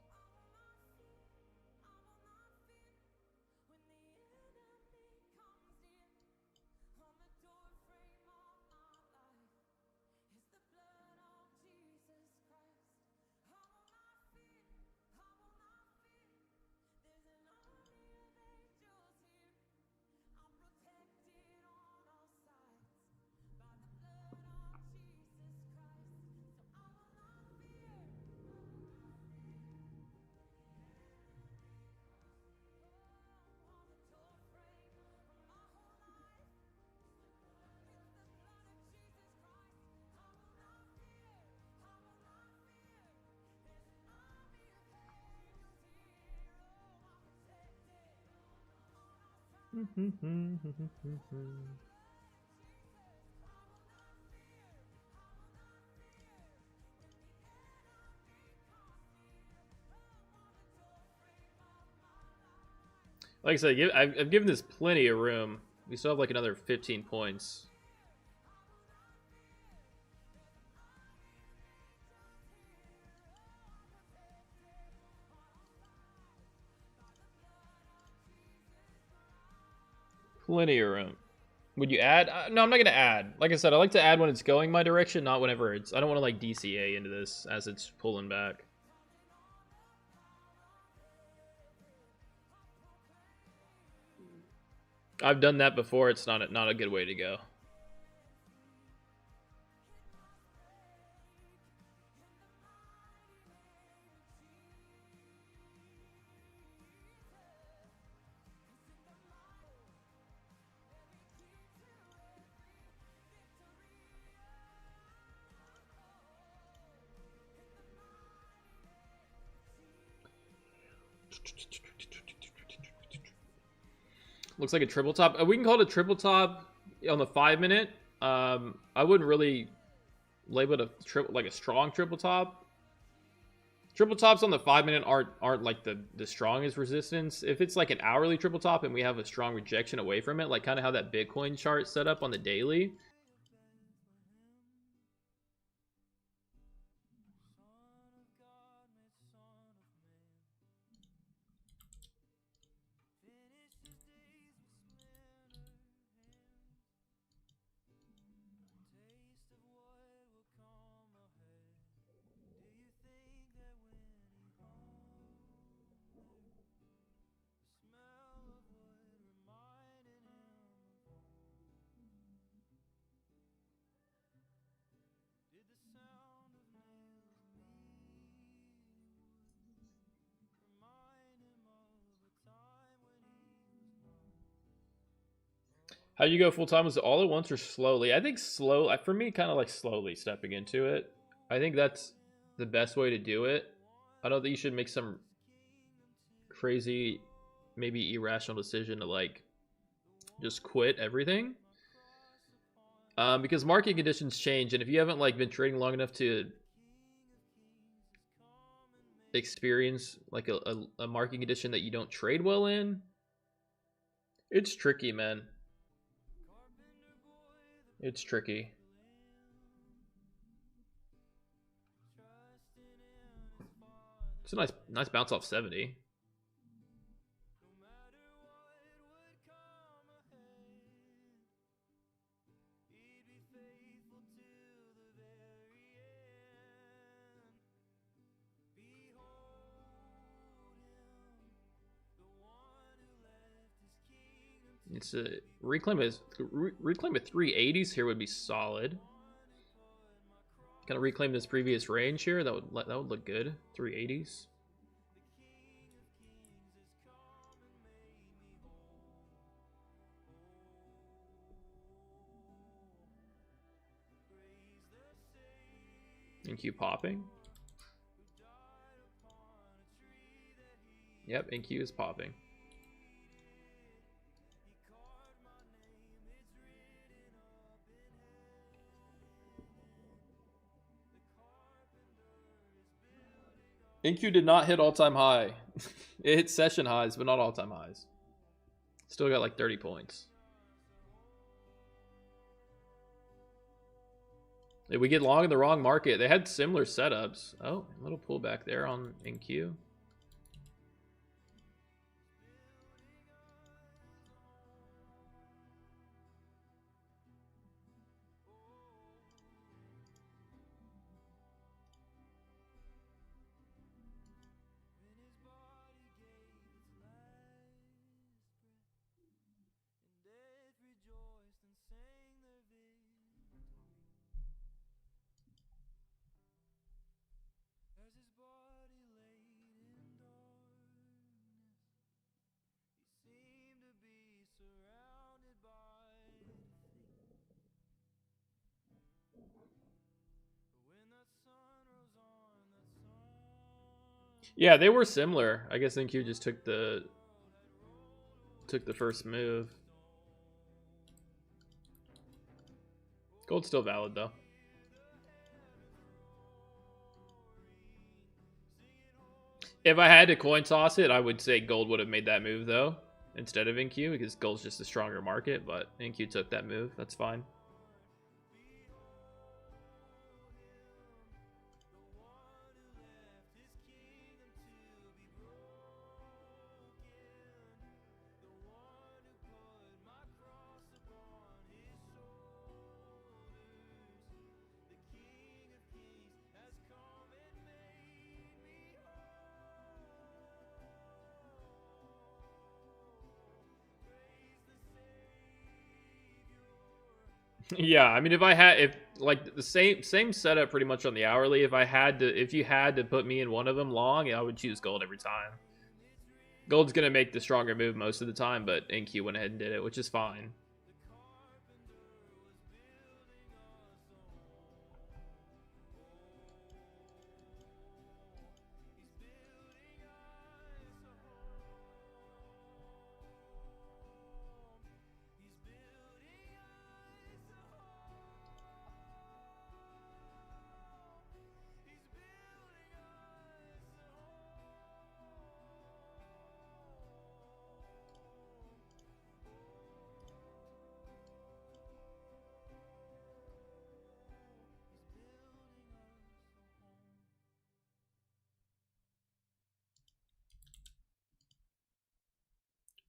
Like I said, I've given this plenty of room. We still have like another 15 points. Plenty of room. Would you add? No, I'm not gonna add. Like I said, I like to add when it's going my direction, not whenever it's. I don't want to like DCA into this as it's pulling back. I've done that before. It's not a good way to go. Looks like a triple top. We can call it a triple top on the 5-minute. I wouldn't really label it a triple, like a strong triple top. Triple tops on the 5-minute aren't like the strongest resistance. If it's like an hourly triple top and we have a strong rejection away from it, like kind of how that Bitcoin chart set up on the daily. How you go full time? Was it all at once or slowly? I think slow. For me, kind of like slowly stepping into it. I think that's the best way to do it. I don't think you should make some crazy, maybe irrational decision to like just quit everything. Because market conditions change, and if you haven't like been trading long enough to experience like a market condition that you don't trade well in, it's tricky, man. It's tricky. It's a nice bounce off 70. It's a reclaim at 380s here would be solid. Kind of reclaim this previous range here. That would look good. 380s. NQ popping. Yep, NQ is popping. NQ did not hit all-time high. It hit session highs, but not all-time highs. Still got like 30 points. If we get long in the wrong market, they had similar setups. Oh, a little pullback there on NQ. Yeah, they were similar. I guess NQ just took the first move. Gold's still valid though. If I had to coin toss it, I would say gold would have made that move though, instead of NQ, because gold's just a stronger market, but NQ took that move. That's fine. Yeah, I mean, if like the same setup pretty much on the hourly, if you had to put me in one of them long, I would choose gold every time. Gold's gonna make the stronger move most of the time, but NQ went ahead and did it, which is fine.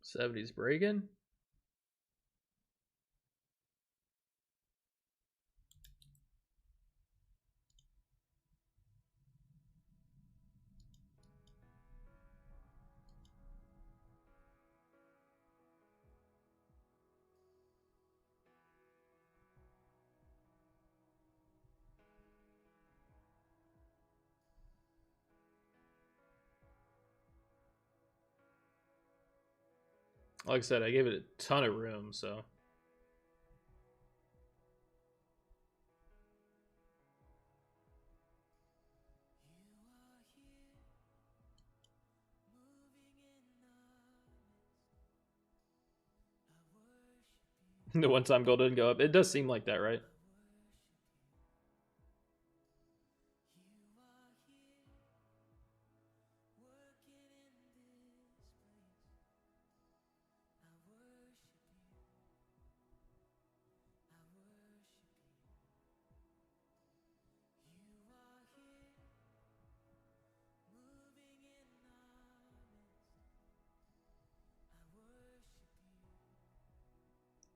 '70s breaking. Like I said, I gave it a ton of room, so The one time gold didn't go up. It does seem like that, right?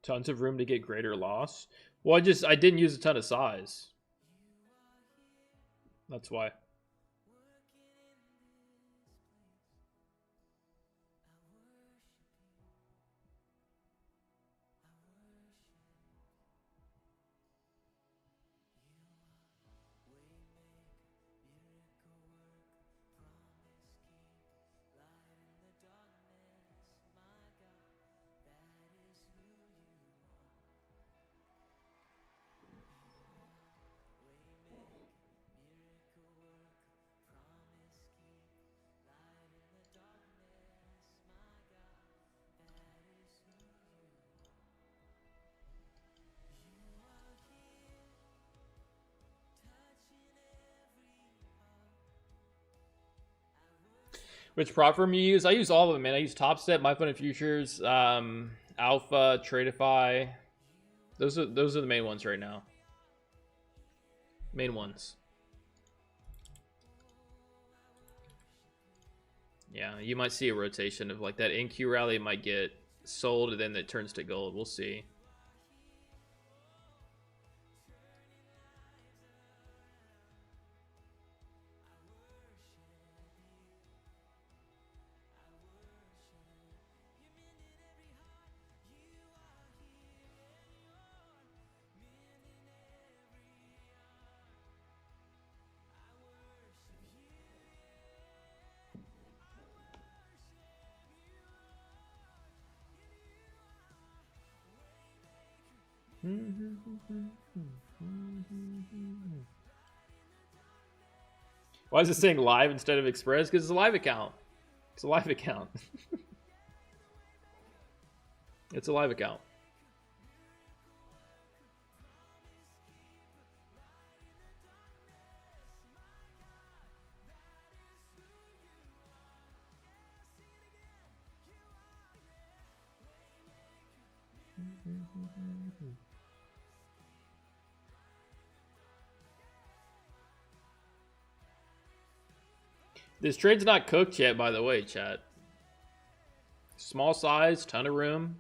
Tons of room to get greater loss. Well, I didn't use a ton of size. That's why. Which prop firm you use? I use all of them, man. I use Topstep, My Fun and Futures, Alpha, Tradeify. Those are the main ones right now. Main ones. Yeah, you might see a rotation of like that NQ rally might get sold and then it turns to gold. We'll see. Why is it saying live instead of express? Because it's a live account. It's a live account. It's a live account. This trade's not cooked yet, by the way, chat. Small size, ton of room.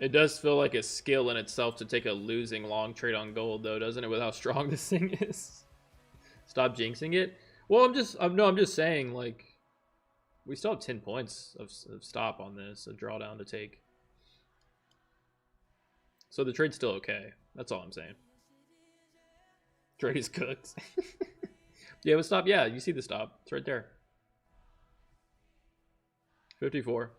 It does feel like a skill in itself to take a losing long trade on gold, though, doesn't it? With how strong this thing is. Stop jinxing it. Well, I'm just saying, like, we still have 10 points of stop on this, a drawdown to take. So the trade's still okay. That's all I'm saying. Trade is cooked. Yeah, but stop. Yeah, you see the stop. It's right there. 54.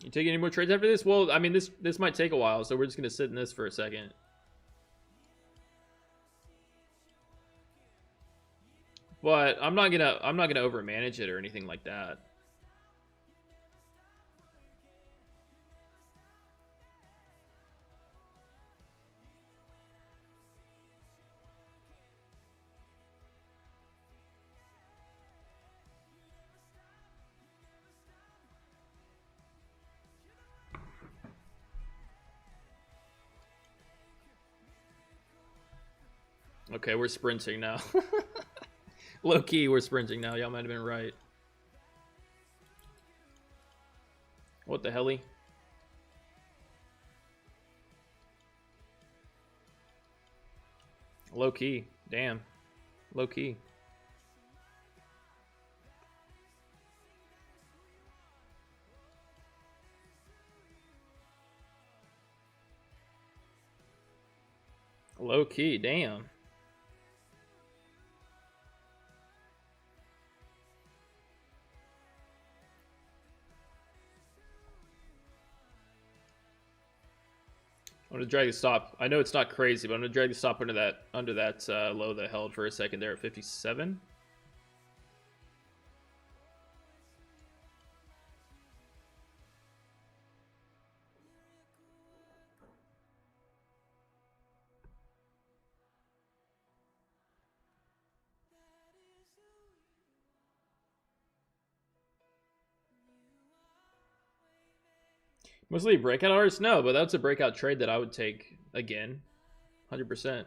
You take any more trades after this? Well, I mean, this might take a while, so we're just gonna sit in this for a second. But I'm not gonna overmanage it or anything like that. Okay, we're sprinting now. Low key, we're sprinting now. Y'all might have been right. What the helly? Low key. Damn. Low key. Low key. Damn. I'm gonna drag the stop. I know it's not crazy, but I'm gonna drag the stop under that low that held for a second there at 57. Mostly breakout artists? No, but that's a breakout trade that I would take again. 100%.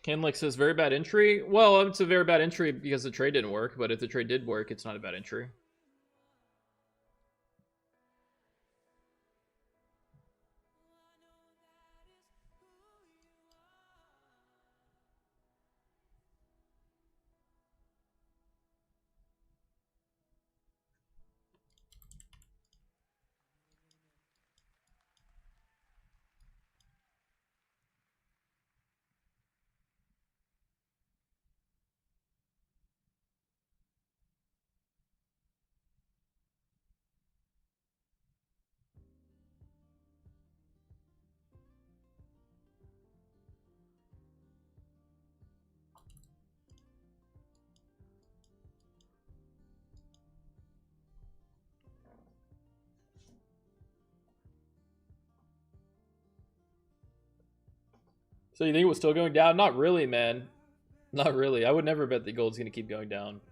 Kenlick says very bad entry. Well, it's a very bad entry because the trade didn't work, but if the trade did work, it's not a bad entry. So you think it was still going down? Not really, man. Not really. I would never bet that gold's going to keep going down.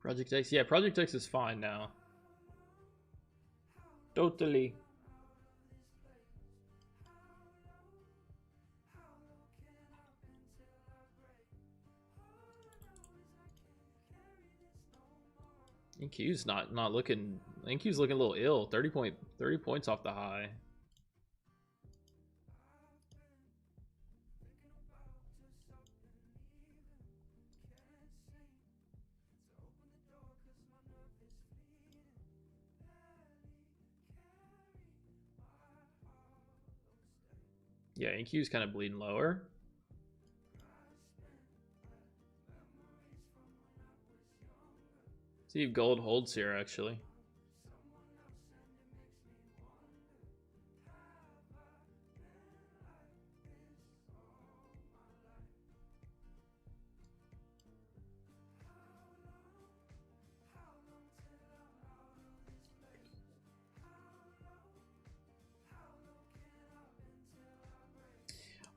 Project X, yeah, Project X is fine now. Totally. NQ's not looking. NQ's looking a little ill. 30 points off the high. Yeah, NQ's kind of bleeding lower. See if gold holds here, actually.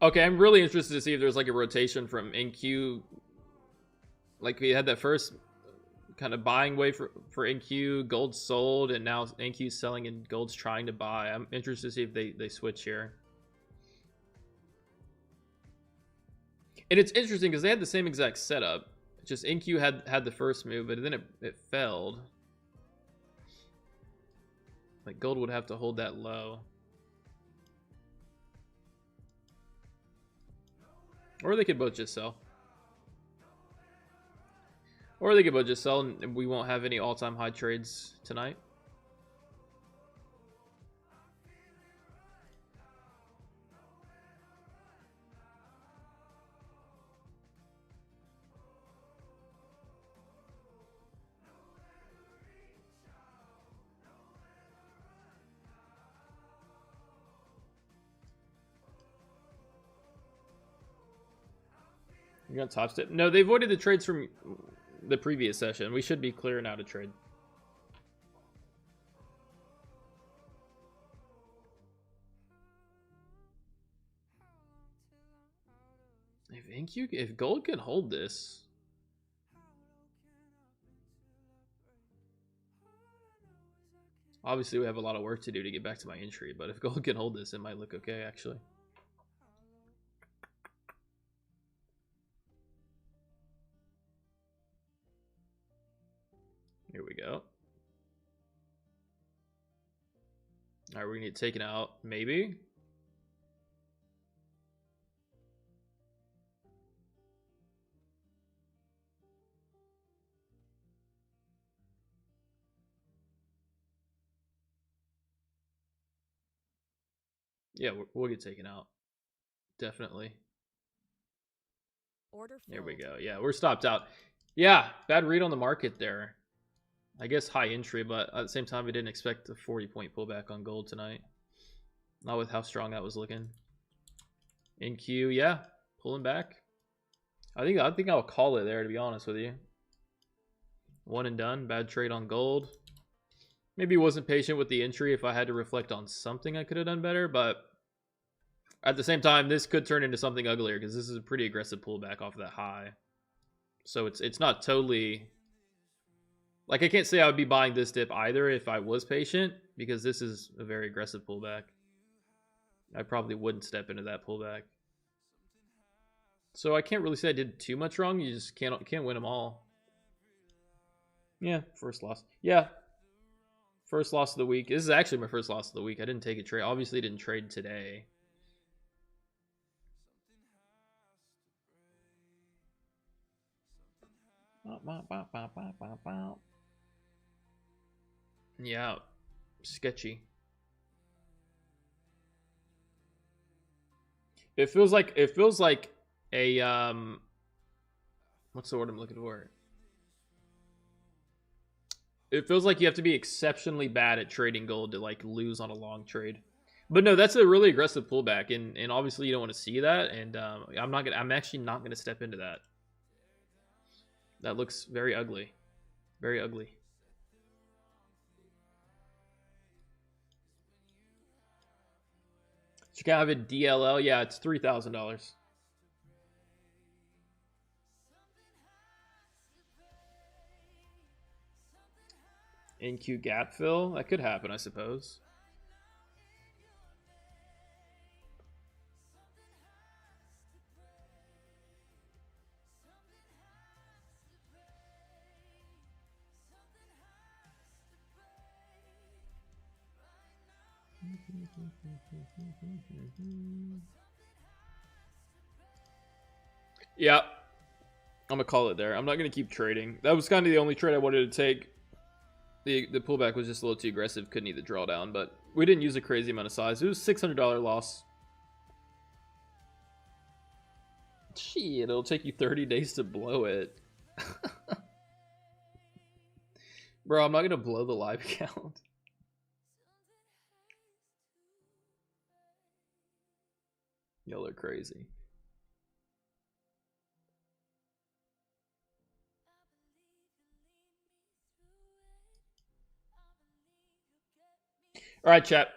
Okay, I'm really interested to see if there's like a rotation from NQ. Like we had that first kind of buying wave for NQ, gold sold, and now NQ's selling and gold's trying to buy. I'm interested to see if they switch here. And it's interesting because they had the same exact setup. Just NQ had the first move, but then it failed. Like gold would have to hold that low. Or they could both just sell. Or they could both just sell and we won't have any all-time high trades tonight. You're gonna Topstep? No, they avoided the trades from the previous session. We should be clear now to trade. If gold can hold this, obviously we have a lot of work to do to get back to my entry. But if gold can hold this, it might look okay actually. Here we go. All right, we're gonna get taken out, maybe. Yeah, we'll get taken out. Definitely. Order there we go. Yeah, we're stopped out. Yeah, bad read on the market there. I guess high entry, but at the same time, we didn't expect a 40-point pullback on gold tonight. Not with how strong that was looking. NQ, yeah, pulling back. I think I'll call it there, to be honest with you. One and done. Bad trade on gold. Maybe wasn't patient with the entry. If I had to reflect on something, I could have done better. But at the same time, this could turn into something uglier because this is a pretty aggressive pullback off of that high. So it's not totally... Like, I can't say I would be buying this dip either if I was patient, because this is a very aggressive pullback. I probably wouldn't step into that pullback. So I can't really say I did too much wrong. You just can't win them all. Yeah, first loss. Yeah, first loss of the week. This is actually my first loss of the week. I didn't take a trade. Obviously, didn't trade today. Yeah, sketchy. It feels like a what's the word I'm looking for? It feels like you have to be exceptionally bad at trading gold to like lose on a long trade. But no, that's a really aggressive pullback, and obviously you don't want to see that. And I'm actually not gonna step into that. That looks very ugly, very ugly. You can have a DLL. Yeah, it's $3,000. NQ gap fill. That could happen, I suppose. Yeah, I'm gonna call it there. I'm not gonna keep trading. That was kind of the only trade I wanted to take. The pullback was just a little too aggressive. Couldn't eat the drawdown, but we didn't use a crazy amount of size. It was $600 loss. Shit, it'll take you 30 days to blow it. Bro, I'm not gonna blow the live account. Y'all are crazy. All right, chat.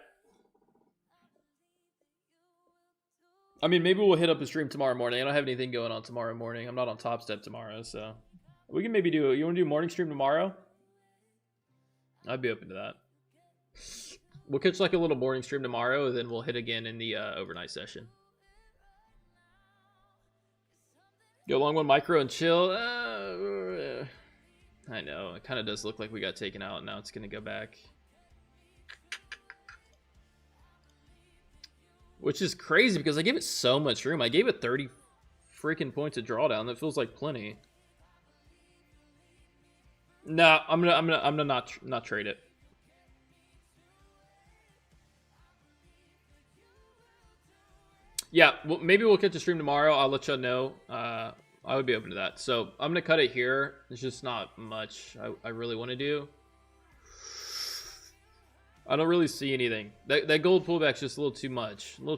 I mean, maybe we'll hit up a stream tomorrow morning. I don't have anything going on tomorrow morning. I'm not on Topstep tomorrow, so we can maybe do. You want to do morning stream tomorrow? I'd be open to that. We'll catch like a little morning stream tomorrow, and then we'll hit again in the overnight session. Go long one micro and chill. I know. It kind of does look like we got taken out. Now it's going to go back. Which is crazy because I gave it so much room. I gave it 30 freaking points of drawdown. That feels like plenty. No, I'm gonna not trade it. Yeah, well, maybe we'll catch a stream tomorrow. I'll let you know. I would be open to that. So I'm gonna cut it here. There's just not much I really want to do. I don't really see anything. That gold pullback's just a little too much. A little